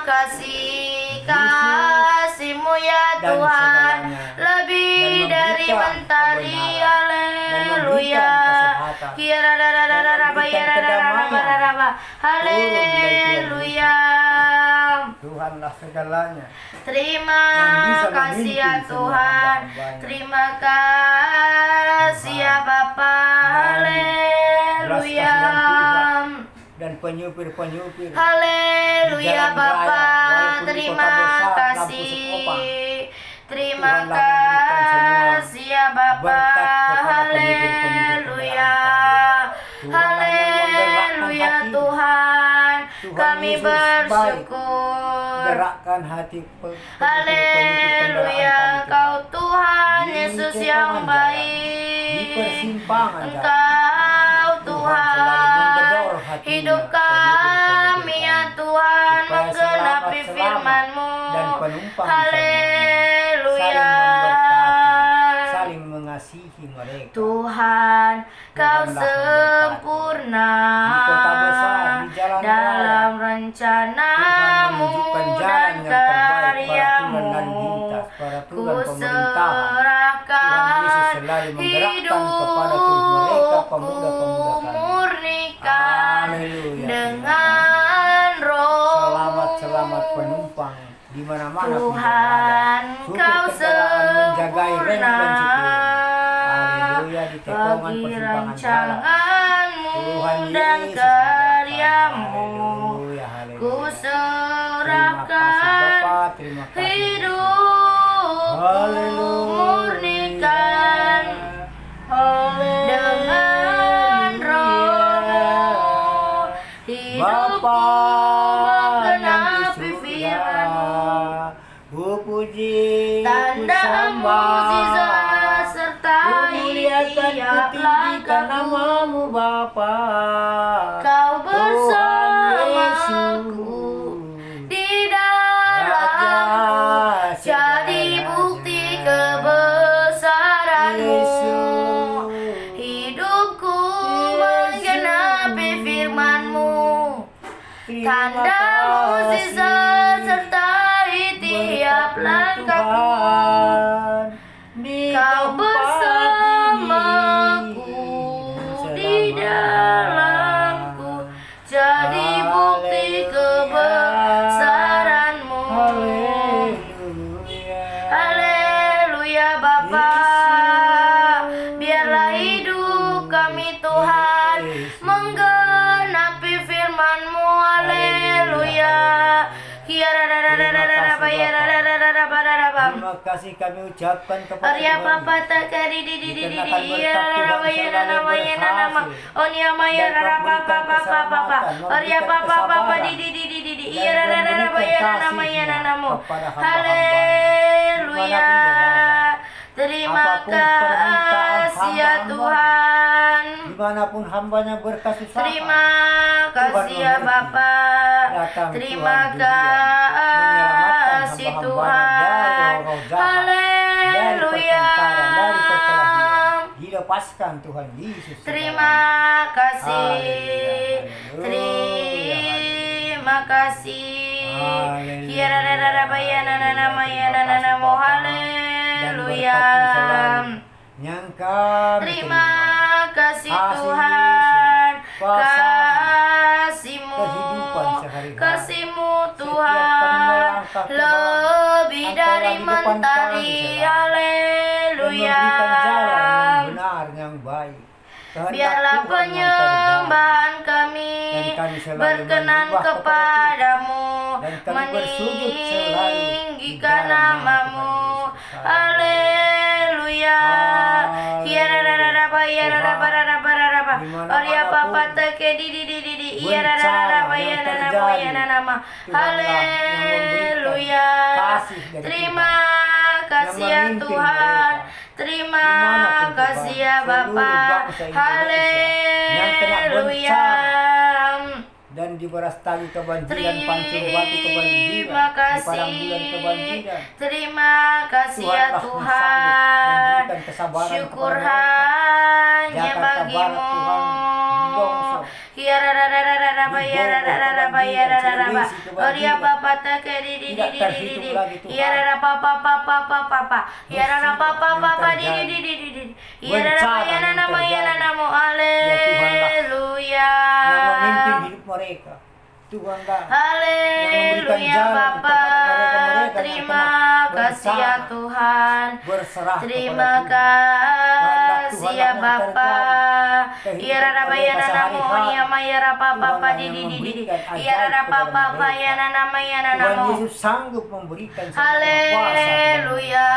kasih kasih-Mu ya Dan Tuhan, segalanya. lebih Dan dari memberikan mentari. kebenaran. Dan Haleluya. memberikan kesehatan. Kirararararaba, memberikan yararararaba. kedamaian. Haleluya. Tuhanlah segalanya. Terima Yang bisa kasih ya memimpin semua Tuhan. hamba-hambanya. Terima kasih ya Bapa. Haleluya. Dan penyupir-penyupir Haleluya di jalan Bapa. raya, walaupun di Terima kota besar, lampu kasih. sekopang. Terima Tuhanlah memberikan semua kasih ya Bapa. berkat kepada penyupir-penyupir Haleluya. kendaraan kami. Tuhanlah Tuhan kami Yesus baik. bersyukur. Gerakkan hati Haleluya, Engkau Tuhan Yesus yang di baik. persimpangan jalan. Engkau Tuhan, hidup kami ya Tuhan, menggenapi firman-Mu. Dan penumpang Haleluya. saling mengasihi mereka. Tuhan, Kau Tuhanlah sempurna di kota besar, di jalan dalam raya. rencana-Mu Tuhan menunjukkan dan jalan yang terbaik, karya-Mu. peraturan lalu lintas, peraturan Ku pemerintahan. Tuhan Yesus serahkan selalu menggerakkan kepada tubuh mereka, pemuda-pemuda kami. murnikan Haleluya. dengan roh. Selamat penumpang di mana-mana pun Tuhan, berada. Kau Supir kendaraan menjagai rem sempurna dan setir. Haleluya, di tikungan bagi persimpangan jalan. rancangan-Mu Tuhan dan Yesus karya-Mu. Haleluya, haleluya. Ku Terima kasih serahkan Bapa, terima kasih. hidupku Haleluya. murnikan dengan roh-Mu. Hidupku menggenapi firman-Mu. Ku puji, ku Tanda sembah, mukjizat sertai ku muliakan, tiap ku tinggikan langkahku. namamu Bapa. Kau Tuhan bersamaku di dalamku, Raja jadi segala bukti raja. kebesaran-Mu. Yesus. Hidupku menggenapi firman-Mu. Terima Tanda kasih. mukjizat sertai tiap langkahku. Tuhan, di Kau tempat bersamaku ini di dalamku, jadi bukti kebesaran-Mu. Haleluya. Haleluya Bapa, biarlah hidup kami Tuhan menggenapi firman-Mu. Haleluya. Terima kasih kami ucapkan kepada Arya Tuhan. papa takari di di Dikenakan berkat Tuhan nama selalu nama berhasil. Onia maya Dan rara papa memberikan papa papa keselamatan, Arya memberikan papa papa kesabaran. di iya Dan rara rara memberikan baya nama kasih-Nya ya namo. kepada hamba-hamba-Nya. Haleluya. Dimanapun berada. Terima Apapun permintaan kasih ya hamba-hamba, Tuhan. dimanapun hambanya berkesusahan. Terima kasih ya Bapa. Datang Terima Tuhan juga menyelamatkan kasih hamba-hambanya Tuhan. dari roh jahat, dari Haleluya. pertengkaran, dari perkelahian. Dilepaskan Tuhan Yesus. Terima kasih. Haleluya. Terima kasih. Haleluya. Kirararara bayana nana mayana nana mo. Dan Haleluya. berkat-Mu selalu yang kami Terima kasih Kasih Tuhan. kuasa Kasih-Mu. kehidupan sehari-hari. Kasih-Mu Setiap Tuhan kami melangkah ke bawah, lebih Engkau dari yang di depan mentari. kami, Tuhan. Dan Haleluya. memberikan jalan yang benar, yang baik. Kehendak Biarlah Tuhan yang penyembahan kami Dan kami selalu berkenan menyembah kepadamu, Dan kami bersujud selalu di meninggikan dalam nama namamu. Tuhan Yesus. Haleluya. Haleluya. Kiarararaba, yararabararabararaba. Dimanapun Arya papa teke di yarararaba, yang yananamo, terjadi, yananama. Tuhanlah yang Haleluya. memberikan kasih dari Terima kasih ya memimpin Tuhan. mereka. Terima Dimanapun kasih ya Tuhan, seluruh Bapa. bangsa Indonesia yang kena Haleluya. dan di Berastagi kebanjiran, Pancur Batu kebanjiran, Terima di Padang kasih. Bulan kebanjiran. Terima kasih ya Tuhanlah Tuhan. memberikan kesabaran Syukur kepada mereka. hanya Jakarta Barat, bagimu. Tuhan, longsor. Yarararararaba, yararararaba, yararararaba. Sulawesi kebanjiran. Oria papa take di Tidak terhitung lagi, Tuhan. Yararapa papa papa papa. Yararapa papa yang di terjadi. Yararapa Bencana yang yananama terjadi. yananamo. Tuhanlah Haleluya. yang memimpin hidup mereka. Tuhanlah Haleluya Bapa. Terima kasih ya Tuhan. berserah Terima kepada kasih ya Bapa. Iyara bayana namo ya mayara papa di iyara papa yana nama yana Tuhan namo. Yesus sanggup memberikan semua kuasa. Haleluya.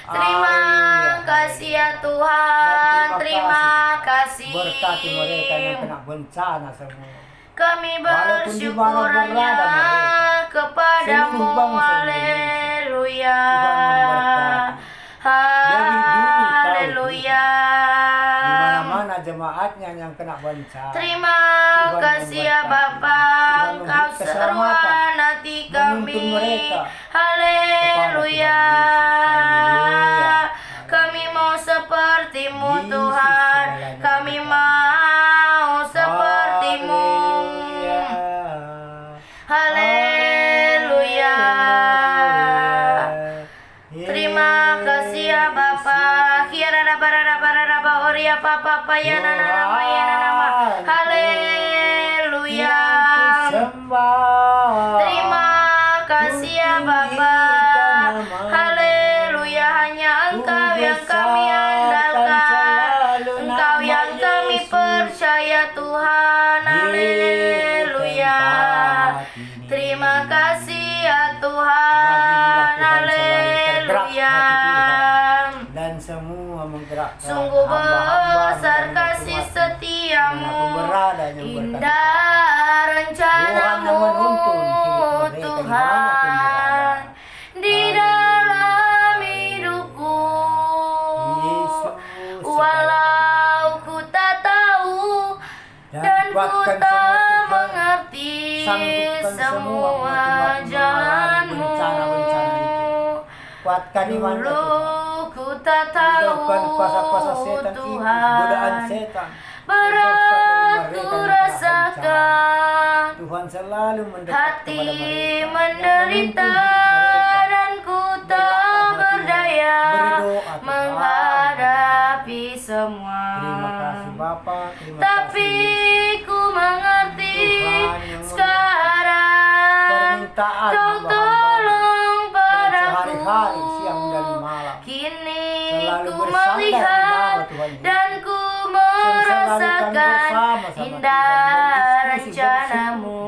Terima Haleluya. kasih ya Tuhan. Dan Terima kasih. Berkati mereka yang kena bencana semua. Kami Walau di mana syukur berada hanya mereka, kepadamu. seluruh bangsa Haleluya. Dari dulu tahu Haleluya. di mana-mana jemaatnya yang kena bencana. Terima Tuhan kasih ya memberkati. Bapa, Tuhan Engkau memberi keselamatan, seruan hati kami. menuntun mereka Haleluya. Haleluya. Kami mau sepertimu Yesus Tuhan, segalanya kami kita. mau sepertimu. Haleluya. Terima kasih ya Bapa. Kiara bara oria papa ya nama ya nama. Haleluya. Terima kasih ya Bapa. Haleluya. Hanya Engkau yang kami andalkan, Engkau yang kami percaya Tuhan. Haleluya. Terima kasih ya Tuhan. Haleluya. Dan semua menggerakkan Sungguh hamba-hamba besar dan kasih umat-Mu. setiamu, Dimanapun berada yang berkata, indah rencanamu Tuhan yang menuntun hidup mereka Tuhan dimanapun berada. di dalam hidupku. Yesus, Walau ku tak tahu dan ku kuatkan tak semua Tuhan. mengerti Sanggupkan semua semua untuk jalanmu. bencana-bencana itu. Kuatkan iman Dulu Tuhan. ku tak tahu Jauhkan kuasa-kuasa setan itu, godaan Tuhan, setan. berat Jauhkan dari ku mereka yang kena bencana. rasakan, Tuhan selalu mendekat hati kepada mereka, menderita yang menuntun hidup mereka. dan ku tak berdaya Berdoa, Tuhan. menghadapi semua. Terima kasih Bapa, terima Tapi kasih ku mengerti Tuhan yang sekarang permintaan Kau hamba-hamba tolong dan padaku. sehari-hari, siang dan malam. Kini Selalu ku bersandar di melihat nama Tuhan Yesus. dan ku Selalu merasakan bersama-sama indah Tuhan, berdiskusi, rencanamu,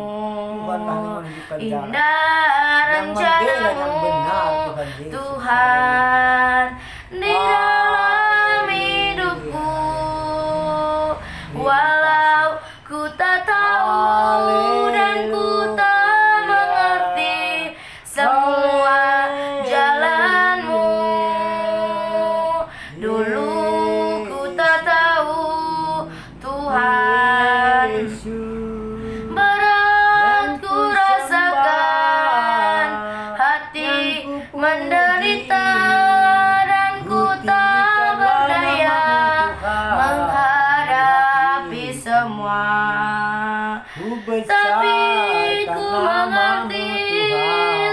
Tuhan telah menunjukkan jalan. indah Yang membela, rencanamu yang benar, Tuhan Yesus. Tuhan di dalam hidupku. Walau ku tak tahu dan ku tak mengerti semua jalanmu. Dulu ku tak tahu Tuhan, berat ku rasakan, hati menderita dan ku tak berdaya menghadapi semua. Tapi ku mengerti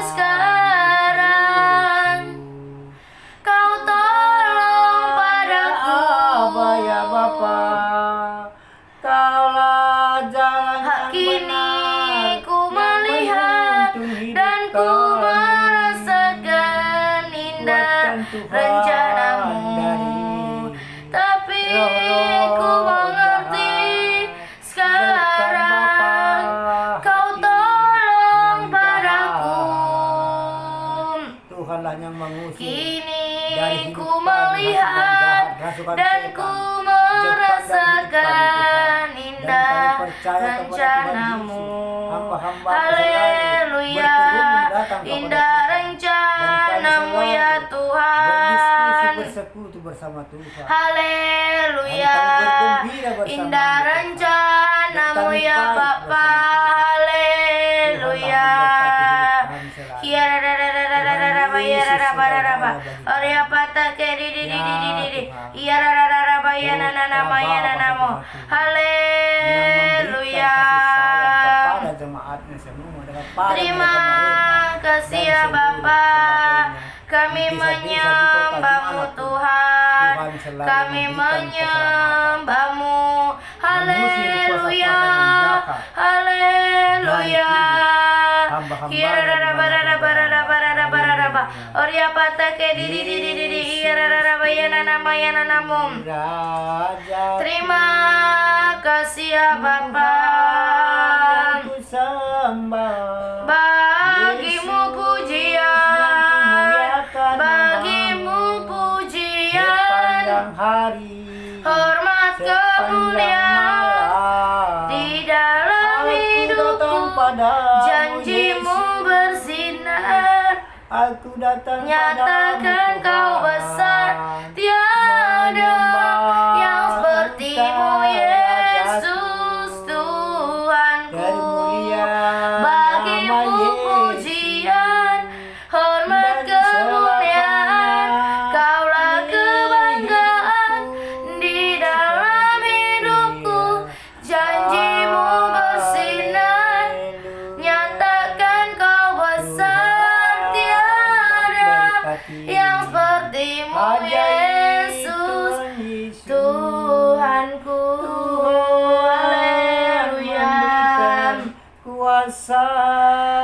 sekarang Kau tolong padaku. Apa ya Bapa, Kaulah jalan yang Kini benar ku yang melihat menuntun hidup dan ku kami. merasakan indah Kuatkan Tuhan rencanamu. dari Tapi roh-roh ku mengerti jahat. sekarang Bapa, Kau hati tolong yang padaku. Tuhanlah yang mengusir Kini dari hidup ku kami, melihat rasukan dan setan. ku Jauhkan dari hidup kami, merasakan Tuhan. indah Dan kami percaya kepada Tuhan rencanamu. Yesus. Hamba-hamba Haleluya, berkerumun datang kepada indah Tuhan. rencanamu ya berdiskusi, Tuhan. bersekutu bersama Tuhan. Haleluya, Dan kami bergembira bersama indah Tuhan. rencanamu Dan kami ya baik Bapa. bersama Tuhan. Haleluya. Haleluya. Terima kasih ya Bapa. Kami menyembahmu Tuhan. Kami menyembahmu. Haleluya. Haleluya. Oria patake di Terima kasih ya Bapa. Bagimu pujian, bagimu pujian, hormat kemuliaan di dalam hidupku. kepadamu, janjimu bersinar, aku datang nyatakan padamu, kau Tuhan. besar, tiada yang sepertimu Yesus Tuhanku. Termulia Bagimu nama pujian, hormat dan kemuliaan, Kaulah kebanggaan di dalam hidupku. Janjimu bersinar, nyatakan kau besar, tiada yang sepertimu Yesus Tuhanku. Haleluya. Kuasa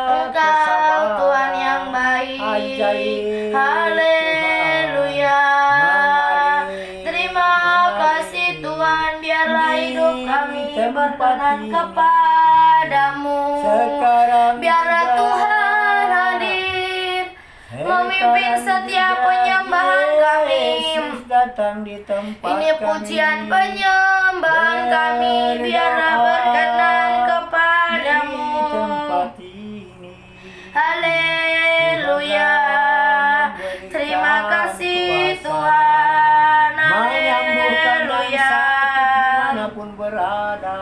Engkau Tuhan yang baik. ajaib, Haleluya. Tuhan. Terima kasih Tuhan, biarlah hidup kami Tempat berkenan ini. kepadamu. Sekarang Biarlah juga. Tuhan hadir, memimpin setiap penyembahan kami. Yesus datang di tempat Ini pujian kami. penyembahan kami, biarlah berkenan Di kepadamu. tempat ini. Haleluya. Terima kasih Tuhan. Menyembuhkan yang Haleluya. sakit dimanapun berada.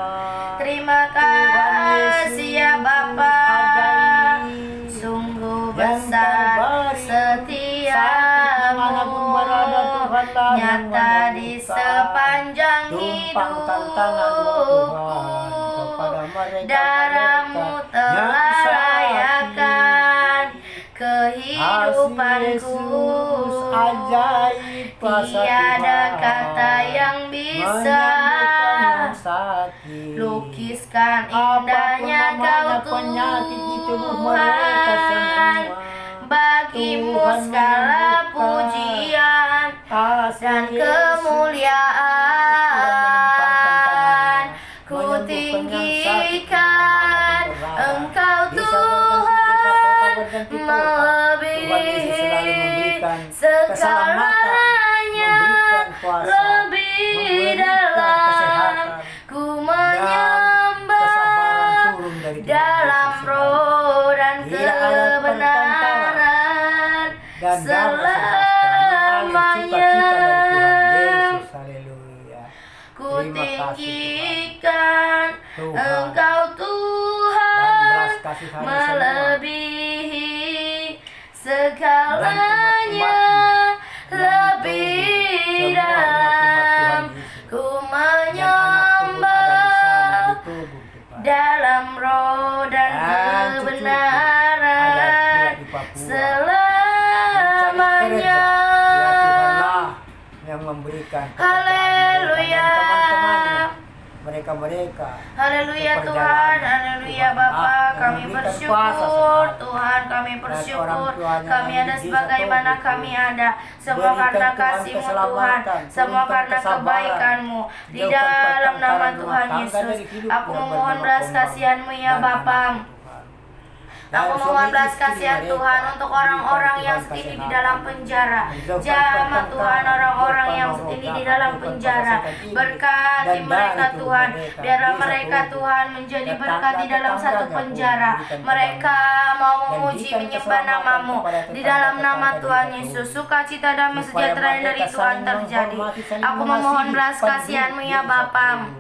Terima kasih ya Bapa. Ajaib. Sungguh Yang besar terbaik. setiamu, Dimanapun berada, Tuhanlah yang nyata di menyembuhkan. sepanjang Tumpangkan tangan-Mu, Tuhan, kepada mereka Darah-Mu telah layakan kehidupanku. Yesus ajaib kuasa Tiada Tuhan, kata yang bisa menyembuhkan yang sakit. lukiskan Apapun indahnya namanya Kau penyakit di tubuh mereka semua, Tuhan. Bagimu Tuhan segala menyembuhkan. pujian Kasih dan Yesus kemuliaan. Ku menyembuhkan yang tinggikan sakit dimanapun berada. Engkau Desa Tuhan, berganti kota, Tuhan Yesus selalu melebihi memberikan segalanya, memberikan kuasa, lebih memberikan dalam. kesehatan, Ku dan menyembah kesabaran turun dari Tuhan dalam Yesus roh dan Dia alat kebenaran dan damai selamanya. Yesus. Haleluya. Ku Terima kasih, tinggikan Tuhan. Engkau Dan Tuhan, belas kasihan melebihi Dan segalanya, umat-umatmu yang lebih ditunggu. Semua dalam. umat-umat Tuhan Yesus. Ku Dan anak Tuhan ada di menyembah sana, di tubuh, Tuhan. dalam roh dan Dan kebenaran ada di Papua. selamanya. Ya Tuhanlah yang memberikan pekerjaan Haleluya. mereka dan teman-temannya, mereka Haleluya Tuhan, pekerjaan. haleluya Tuhan, Bapa, yang kami memberikan bersyukur kuasa sama Tuhan, kami orang bersyukur, tuanya kami yang ada di sebagaimana desa kami Tuhan. ada, semua Berikan karena Tuhan kasih-Mu Tuhan, keselamatan, semua turunkan karena kesabaran, kebaikan-Mu, di jauhkan dalam nama pertengkaran Tuhan rumah tangga Yesus, dari hidup aku yang memohon bernama belas Kombang kasihan-Mu ya dan Bapa. anak Tuhan. Aku Dan mohon suami belas istri kasihan mereka, Tuhan untuk orang-orang berikan yang Tuhan setinggi di kesehatan. dalam penjara. Menjauhkan Jamah Tuhan pertengkaran, orang-orang yang jauhkan setinggi roh di jahat, dalam jauhkan penjara. perasaan iblis, Berkati dan mereka dari tubuh Tuhan. mereka, Biarlah desa mereka tubuh. Tuhan menjadi berkat di Tetangga-tetangganya dalam satu pun penjara. berikan Mereka mau memuji berikan menyembah keselamatan namamu kepada di dalam nama tetangga-tetangga Tuhan desa Yesus. tubuh. Sukacita damai Supaya sejahtera yang dari mereka Tuhan saling terjadi. menghormati, saling Aku memohon mengasihi belas penduduk kasihan-Mu ya desa Bapa. tubuh.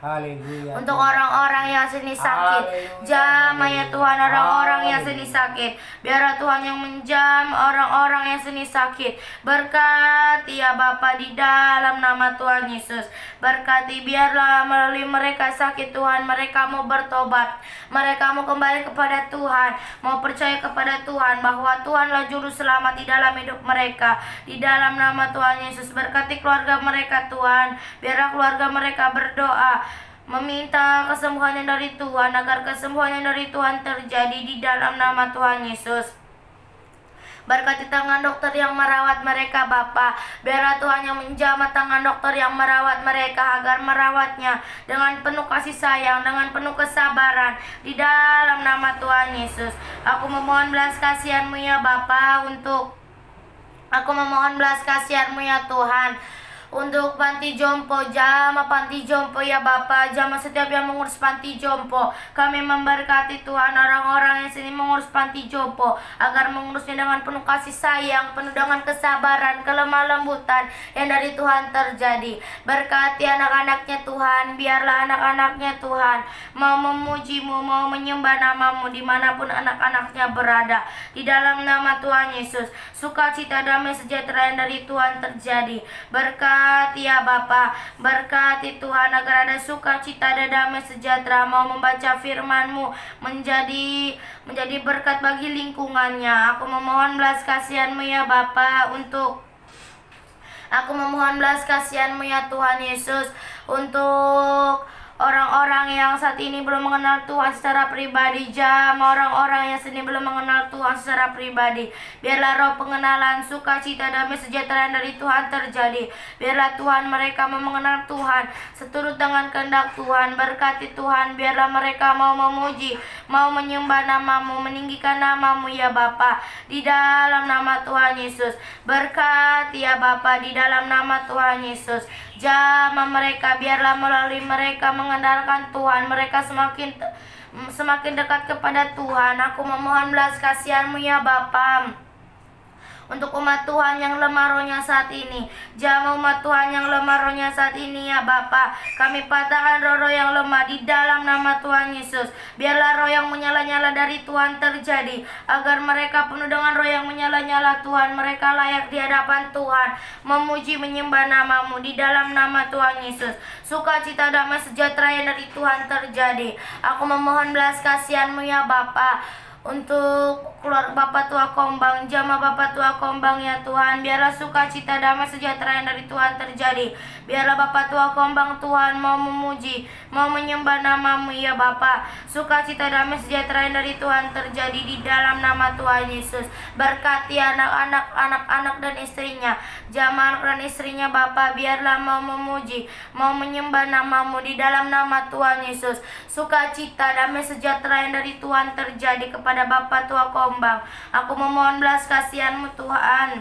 Haleluya. Untuk orang-orang yang sedih sakit, Haleluya. jamah ya Tuhan orang-orang yang sedih Haleluya. sakit. Biarlah Tuhan yang menjam orang-orang yang sedih sakit. Berkati ya Bapa di dalam nama Tuhan Yesus. Berkati biarlah melalui mereka sakit Tuhan, mereka mau bertobat, mereka mau kembali kepada Tuhan, mau percaya kepada Tuhan bahwa Tuhanlah juru selamat di dalam hidup mereka. Di dalam nama Tuhan Yesus, berkati keluarga mereka Tuhan. Biarlah keluarga mereka berdoa, meminta kesembuhannya dari Tuhan, agar kesembuhannya dari Tuhan terjadi di dalam nama Tuhan Yesus. Berkati tangan dokter yang merawat mereka Bapa. Biarlah Tuhan yang menjamah tangan dokter yang merawat mereka, agar merawatnya dengan penuh kasih sayang, dengan penuh kesabaran di dalam nama Tuhan Yesus. Aku memohon belas kasihan-Mu ya Bapa, Aku memohon belas kasihan-Mu ya Tuhan untuk panti jompo, jama panti jompo ya Bapa, jama setiap yang mengurus panti jompo. Kami memberkati Tuhan orang-orang yang sini mengurus panti jompo, agar mengurusnya dengan penuh kasih sayang, penuh dengan kesabaran, kelemah lembutan yang dari Tuhan terjadi. Berkati anak-anaknya Tuhan, biarlah anak-anaknya Tuhan mau memuji-Mu, mau menyembah nama-Mu dimanapun anak-anaknya berada. Di dalam nama Tuhan Yesus, sukacita, damai sejahtera yang dari Tuhan terjadi. Berkati ya Bapa, berkati Tuhan agar ada sukacita dan damai sejahtera, mau membaca firman-Mu menjadi berkat bagi lingkungannya. Aku memohon belas kasihan-Mu ya Bapa Aku memohon belas kasihan-Mu ya Tuhan Yesus untuk orang-orang yang saat ini belum mengenal Tuhan secara pribadi, jama orang-orang yang saat ini belum mengenal Tuhan secara pribadi. Biarlah roh pengenalan, sukacita, damai sejahtera yang dari Tuhan terjadi. Biarlah Tuhan mereka mau mengenal Tuhan seturut dengan kehendak Tuhan. Berkati Tuhan, biarlah mereka mau memuji, mau menyembah nama-Mu, meninggikan nama-Mu ya Bapa, di dalam nama Tuhan Yesus. Berkati ya Bapa, di dalam nama Tuhan Yesus. Jama mereka, biarlah melalui mereka mengandalkan Tuhan, mereka semakin dekat kepada Tuhan. Aku memohon belas kasihan-Mu ya Bapa untuk umat Tuhan yang lemah rohnya saat ini. Jama umat Tuhan yang lemah rohnya saat ini ya Bapa. Kami patahkan roh-roh yang lemah di dalam nama Tuhan Yesus. Biarlah roh yang menyala-nyala dari Tuhan terjadi, agar mereka penuh dengan roh yang menyala-nyala Tuhan. Mereka layak di hadapan Tuhan, memuji menyembah nama-Mu di dalam nama Tuhan Yesus. Sukacita, damai sejahtera yang dari Tuhan terjadi. Aku memohon belas kasihan-Mu ya Bapa untuk keluarga Bapak Tua Kombang, jama Bapak Tua Kombang ya Tuhan. Biarlah sukacita, damai sejahtera yang dari Tuhan terjadi. Biarlah Bapak Tua Kombang Tuhan mau memuji, mau menyembah nama-Mu ya Bapa. Sukacita, damai sejahtera yang dari Tuhan terjadi di dalam nama Tuhan Yesus. Berkati anak-anak dan istrinya, jama anak dan istrinya Bapa. Biarlah mau memuji, mau menyembah nama-Mu di dalam nama Tuhan Yesus. Sukacita, damai sejahtera yang dari Tuhan terjadi kepada Bapak Tua Kombang. Aku memohon belas kasihan-Mu Tuhan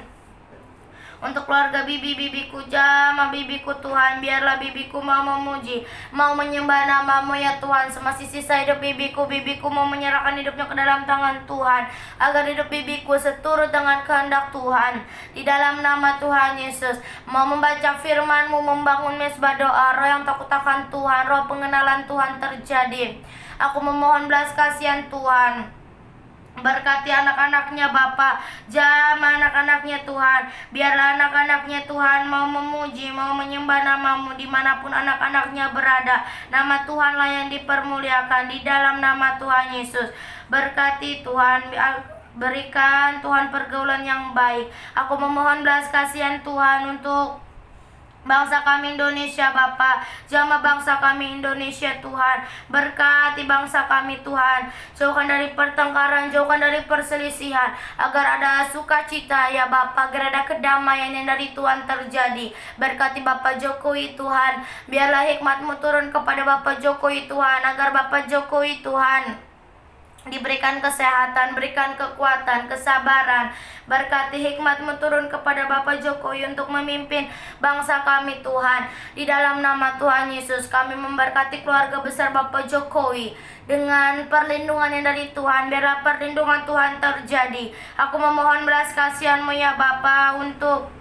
untuk keluarga bibi-bibiku, jama bibiku Tuhan. Biarlah bibiku mau memuji, mau menyembah nama-Mu ya Tuhan. Semasa sisa hidup bibiku mau menyerahkan hidupnya ke dalam tangan Tuhan, agar hidup bibiku seturut dengan kehendak Tuhan. Di dalam nama Tuhan Yesus, mau membaca firman-Mu, membangun mesbah doa. Roh yang takut akan Tuhan, roh pengenalan Tuhan terjadi. Aku memohon belas kasihan Tuhan. Berkati anak-anaknya Bapa, jama anak-anaknya Tuhan. Biarlah anak-anaknya Tuhan mau memuji, mau menyembah nama-Mu dimanapun anak-anaknya berada. Nama Tuhanlah yang dipermuliakan di dalam nama Tuhan Yesus. Berkati Tuhan, berikan Tuhan pergaulan yang baik. Aku memohon belas kasihan Tuhan untuk bangsa kami Indonesia Bapa, jama bangsa kami Indonesia Tuhan. Berkati bangsa kami Tuhan, jauhkan dari pertengkaran, jauhkan dari perselisihan, agar ada sukacita ya Bapa, agar ada kedamaian yang dari Tuhan terjadi. Berkati Bapak Jokowi Tuhan, biarlah hikmat-Mu turun kepada Bapak Jokowi Tuhan, agar Bapak Jokowi Tuhan diberikan kesehatan, berikan kekuatan, kesabaran. Berkati hikmat-Mu turun kepada Bapak Jokowi untuk memimpin bangsa kami Tuhan. Di dalam nama Tuhan Yesus, kami memberkati keluarga besar Bapak Jokowi dengan perlindungan yang dari Tuhan. Biarlah perlindungan Tuhan terjadi. Aku memohon belas kasihan-Mu ya Bapa untuk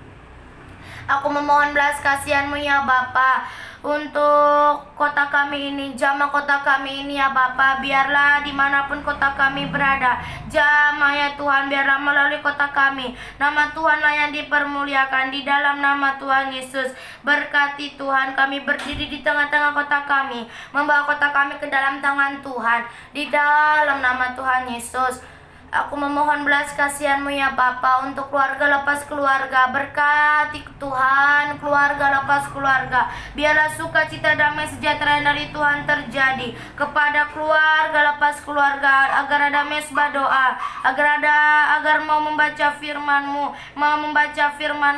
kota kami ini, jama kota kami ini ya Bapa. Biarlah dimanapun kota kami berada, jama ya Tuhan, biarlah melalui kota kami nama Tuhanlah yang dipermuliakan di dalam nama Tuhan Yesus. Berkati Tuhan, kami berdiri di tengah-tengah kota kami, membawa kota kami ke dalam tangan Tuhan di dalam nama Tuhan Yesus. Aku memohon belas kasihan-Mu ya Bapa untuk keluarga lepas keluarga. Berkati Tuhan, keluarga lepas keluarga. Biarlah sukacita, damai sejahtera dari Tuhan terjadi kepada keluarga lepas keluarga, agar ada mesbah doa, agar mau membaca firman-Mu,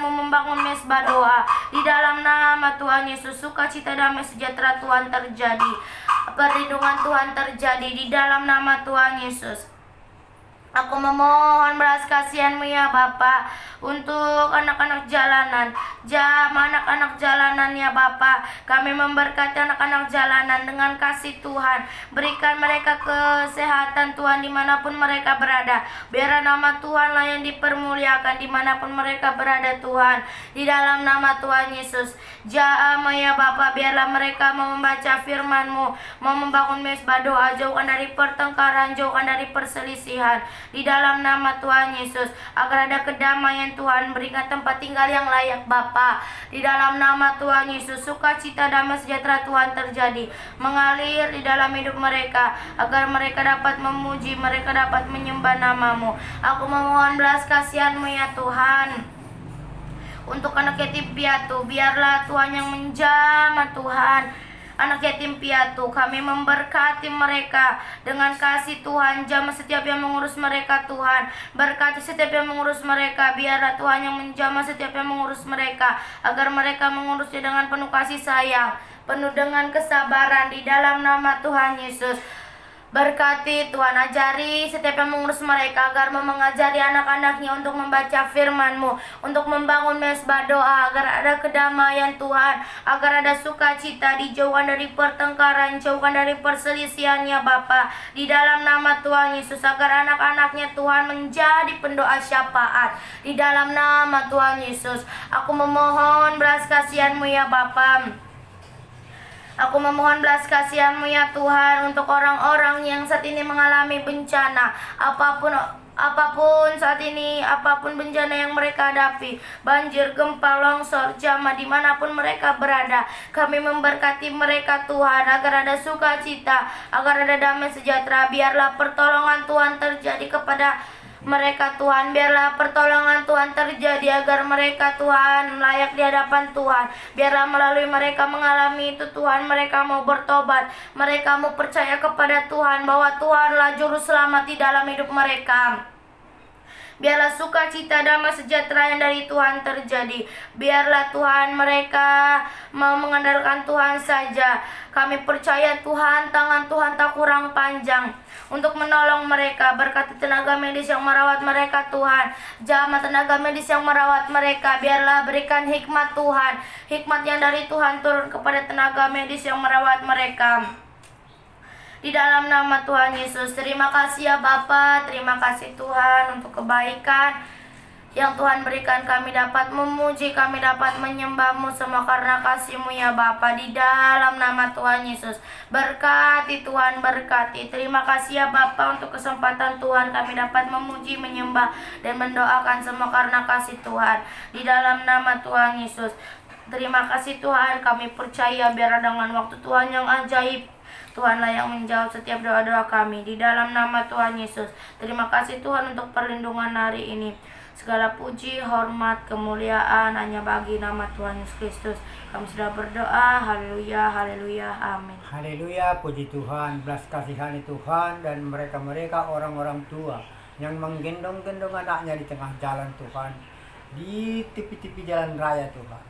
membangun mesbah doa. Di dalam nama Tuhan Yesus, sukacita, damai sejahtera Tuhan terjadi. Perlindungan Tuhan terjadi di dalam nama Tuhan Yesus. Aku memohon belas kasihan-Mu ya Bapa untuk anak-anak jalanan. Anak-anak jalanan ya Bapa. Kami memberkati anak-anak jalanan dengan kasih Tuhan. Berikan mereka kesehatan Tuhan dimanapun mereka berada. Biar nama Tuhanlah yang dipermuliakan dimanapun mereka berada Tuhan. Di dalam nama Tuhan Yesus. Ya Bapa, biarlah mereka mau membaca firman-Mu, mau membangun mesbah doa, jauhkan dari pertengkaran, jauhkan dari perselisihan. Di dalam nama Tuhan Yesus, agar ada kedamaian Tuhan, berikan tempat tinggal yang layak Bapa. Di dalam nama Tuhan Yesus, sukacita damai sejahtera Tuhan terjadi, mengalir di dalam hidup mereka, agar mereka dapat memuji, mereka dapat menyembah nama-Mu. Aku memohon belas kasihan-Mu ya Tuhan. Untuk anak yatim piatu, biarlah Tuhan yang menjamah Tuhan. Anak yatim piatu, kami memberkati mereka dengan kasih Tuhan. Jamah setiap yang mengurus mereka Tuhan. Berkati setiap yang mengurus mereka. Biarlah Tuhan yang menjamah setiap yang mengurus mereka, agar mereka mengurusnya dengan penuh kasih sayang, penuh dengan kesabaran di dalam nama Tuhan Yesus. Berkati Tuhan, ajari setiap yang mengurus mereka agar mau mengajari anak-anaknya untuk membaca firman-Mu, untuk membangun mesbah doa, agar ada kedamaian Tuhan, agar ada sukacita, dijauhkan dari pertengkaran, jauhkan dari perselisihan ya Bapa. Di dalam nama Tuhan Yesus, agar anak-anaknya Tuhan menjadi pendoa syafaat. Di dalam nama Tuhan Yesus, aku memohon belas kasihan-Mu ya Bapa. Aku memohon belas kasihan-Mu ya Tuhan untuk orang-orang yang saat ini mengalami bencana, apapun saat ini, apapun bencana yang mereka hadapi, banjir, gempa, longsor, jamah, dimanapun mereka berada. Kami memberkati mereka Tuhan, agar ada sukacita, agar ada damai sejahtera. Biarlah pertolongan Tuhan terjadi kepada mereka Tuhan. Biarlah pertolongan Tuhan terjadi, agar mereka Tuhan layak di hadapan Tuhan. Biarlah melalui mereka mengalami itu Tuhan, mereka mau bertobat, mereka mau percaya kepada Tuhan, bahwa Tuhanlah juru selamat di dalam hidup mereka. Biarlah sukacita, damai sejahtera yang dari Tuhan terjadi. Biarlah Tuhan mereka mau mengandalkan Tuhan saja. Kami percaya Tuhan, tangan Tuhan tak kurang panjang untuk menolong mereka. Berkati tenaga medis yang merawat mereka Tuhan, jamah tenaga medis yang merawat mereka. Biarlah berikan hikmat Tuhan, hikmat yang dari Tuhan turun kepada tenaga medis yang merawat mereka. Di dalam nama Tuhan Yesus, terima kasih ya Bapa, terima kasih Tuhan untuk kebaikan yang Tuhan berikan. Kami dapat memuji, kami dapat menyembah-Mu semua karena kasih-Mu ya Bapa. Di dalam nama Tuhan Yesus, berkati Tuhan, berkati. Terima kasih ya Bapa untuk kesempatan Tuhan kami dapat memuji, menyembah, dan mendoakan semua karena kasih Tuhan. Di dalam nama Tuhan Yesus, terima kasih Tuhan. Kami percaya biar dengan waktu Tuhan yang ajaib, Tuhanlah yang menjawab setiap doa-doa kami. Di dalam nama Tuhan Yesus, terima kasih Tuhan untuk perlindungan hari ini. Segala puji, hormat, kemuliaan hanya bagi nama Tuhan Yesus Kristus. Kami sudah berdoa. Haleluya, haleluya, amin. Haleluya, puji Tuhan, belas kasihani Tuhan, dan mereka-mereka orang-orang tua yang menggendong-gendong anaknya di tengah jalan Tuhan, di tepi-tepi jalan raya Tuhan.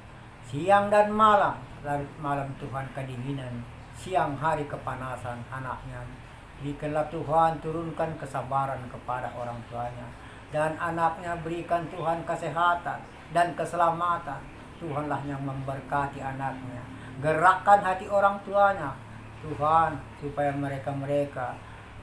Siang dan malam, larut malam Tuhan kedinginan, siang hari kepanasan anaknya. Berikanlah Tuhan, turunkan kesabaran kepada orang tuanya, dan anaknya berikan Tuhan kesehatan dan keselamatan. Tuhanlah yang memberkati anaknya. Gerakkan hati orang tuanya Tuhan, supaya mereka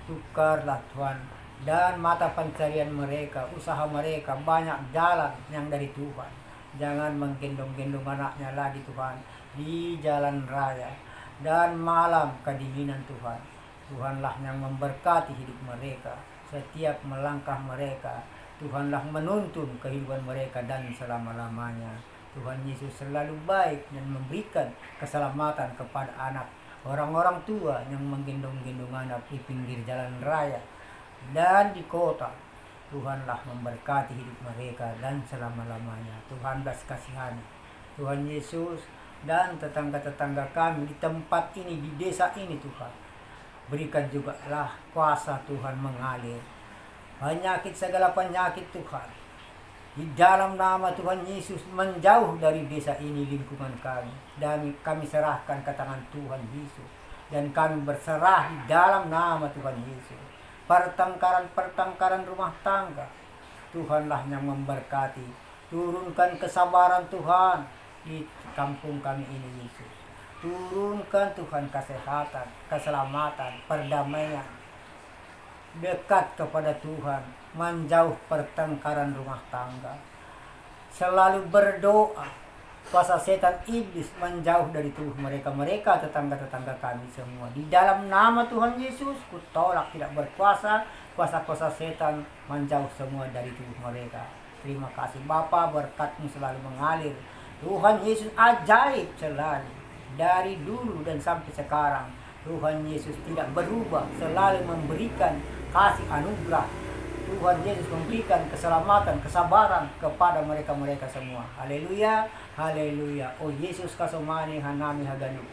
tukarlah Tuhan, dan mata pencarian mereka, usaha mereka banyak jalan yang dari Tuhan. Jangan menggendong-gendong anaknya lagi Tuhan di jalan raya dan malam kedinginan Tuhan. Tuhanlah yang memberkati hidup mereka, setiap melangkah mereka. Tuhanlah menuntun kehidupan mereka dan selama-lamanya. Tuhan Yesus selalu baik dan memberikan keselamatan kepada anak orang-orang tua yang menggendong-gendong anak di pinggir jalan raya dan di kota. Tuhanlah memberkati hidup mereka dan selama-lamanya. Tuhan belas kasihani Tuhan Yesus dan tetangga-tetangga kami di tempat ini, di desa ini Tuhan. Berikan juga lah kuasa Tuhan mengalir penyakit, segala penyakit Tuhan. Di dalam nama Tuhan Yesus, menjauh dari desa ini, lingkungan kami. Dan kami serahkan ke tangan Tuhan Yesus. Dan kami berserah di dalam nama Tuhan Yesus. pertengkaran rumah tangga. Tuhanlah yang memberkati. Turunkan kesabaran Tuhan di kampung kami ini, Yesus. Turunkan Tuhan kesehatan, keselamatan, perdamaian. Dekat kepada Tuhan, menjauh pertengkaran rumah tangga. Selalu berdoa, kuasa setan iblis menjauh dari tubuh mereka tetangga-tetangga kami semua. Di dalam nama Tuhan Yesus, kutolak tidak berkuasa, kuasa-kuasa setan menjauh semua dari tubuh mereka. Terima kasih Bapa, berkat-Mu selalu mengalir. Tuhan Yesus ajaib selalu, dari dulu dan sampai sekarang. Tuhan Yesus tidak berubah, selalu memberikan kasih anugerah. Tuhan Yesus memberikan keselamatan, kesabaran kepada mereka semua. Haleluya, haleluya. Oh Yesus kasomani hanami haganu.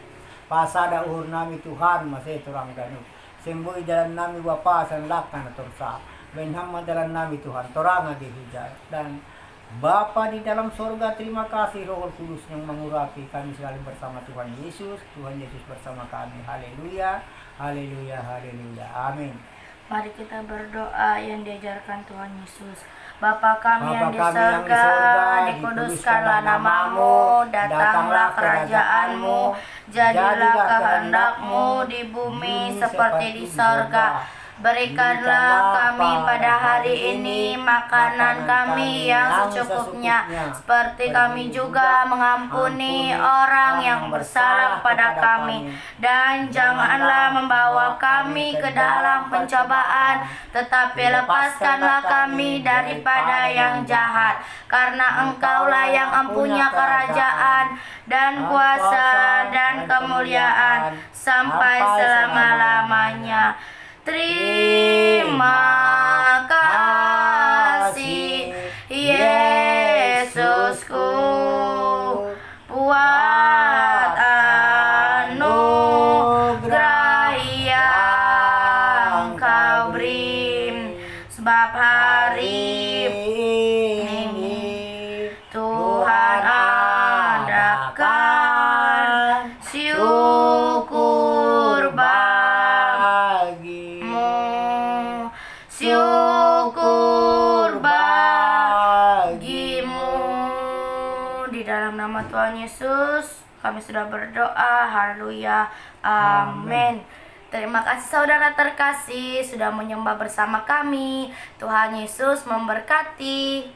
Pasada uhur nami Tuhan masih turang ganu. Sembuh dalam nami Bapa sanlakan tursa. Benhamma dalam nami Tuhan torang adi hujat. Dan Bapa di dalam sorga, terima kasih Roh Kudus yang mengurapi kami selalu bersama Tuhan Yesus. Tuhan Yesus bersama kami. Haleluya, haleluya, haleluya. Amin. Mari kita berdoa yang diajarkan Tuhan Yesus. Bapa kami yang di Bapa kami yang di surga, surga, dikuduskanlah namamu, datanglah kerajaanmu, jadilah kehendak-Mu di bumi seperti di sorga. Berikanlah kami pada hari ini makanan kami yang secukupnya, seperti kami juga mengampuni orang yang bersalah kepada kami. Dan janganlah membawa kami ke dalam pencobaan, tetapi lepaskanlah kami daripada yang jahat. Karena Engkaulah yang empunya kerajaan dan kuasa dan kemuliaan sampai selama-lamanya. Terima kasih Yesusku buat anugerah yang Kau beri, sebab hari ini Tuhan adakan syukur syukur bagimu. Di dalam nama Tuhan Yesus kami sudah berdoa. Haleluya, amin. Terima kasih saudara terkasih sudah menyembah bersama kami. Tuhan Yesus memberkati.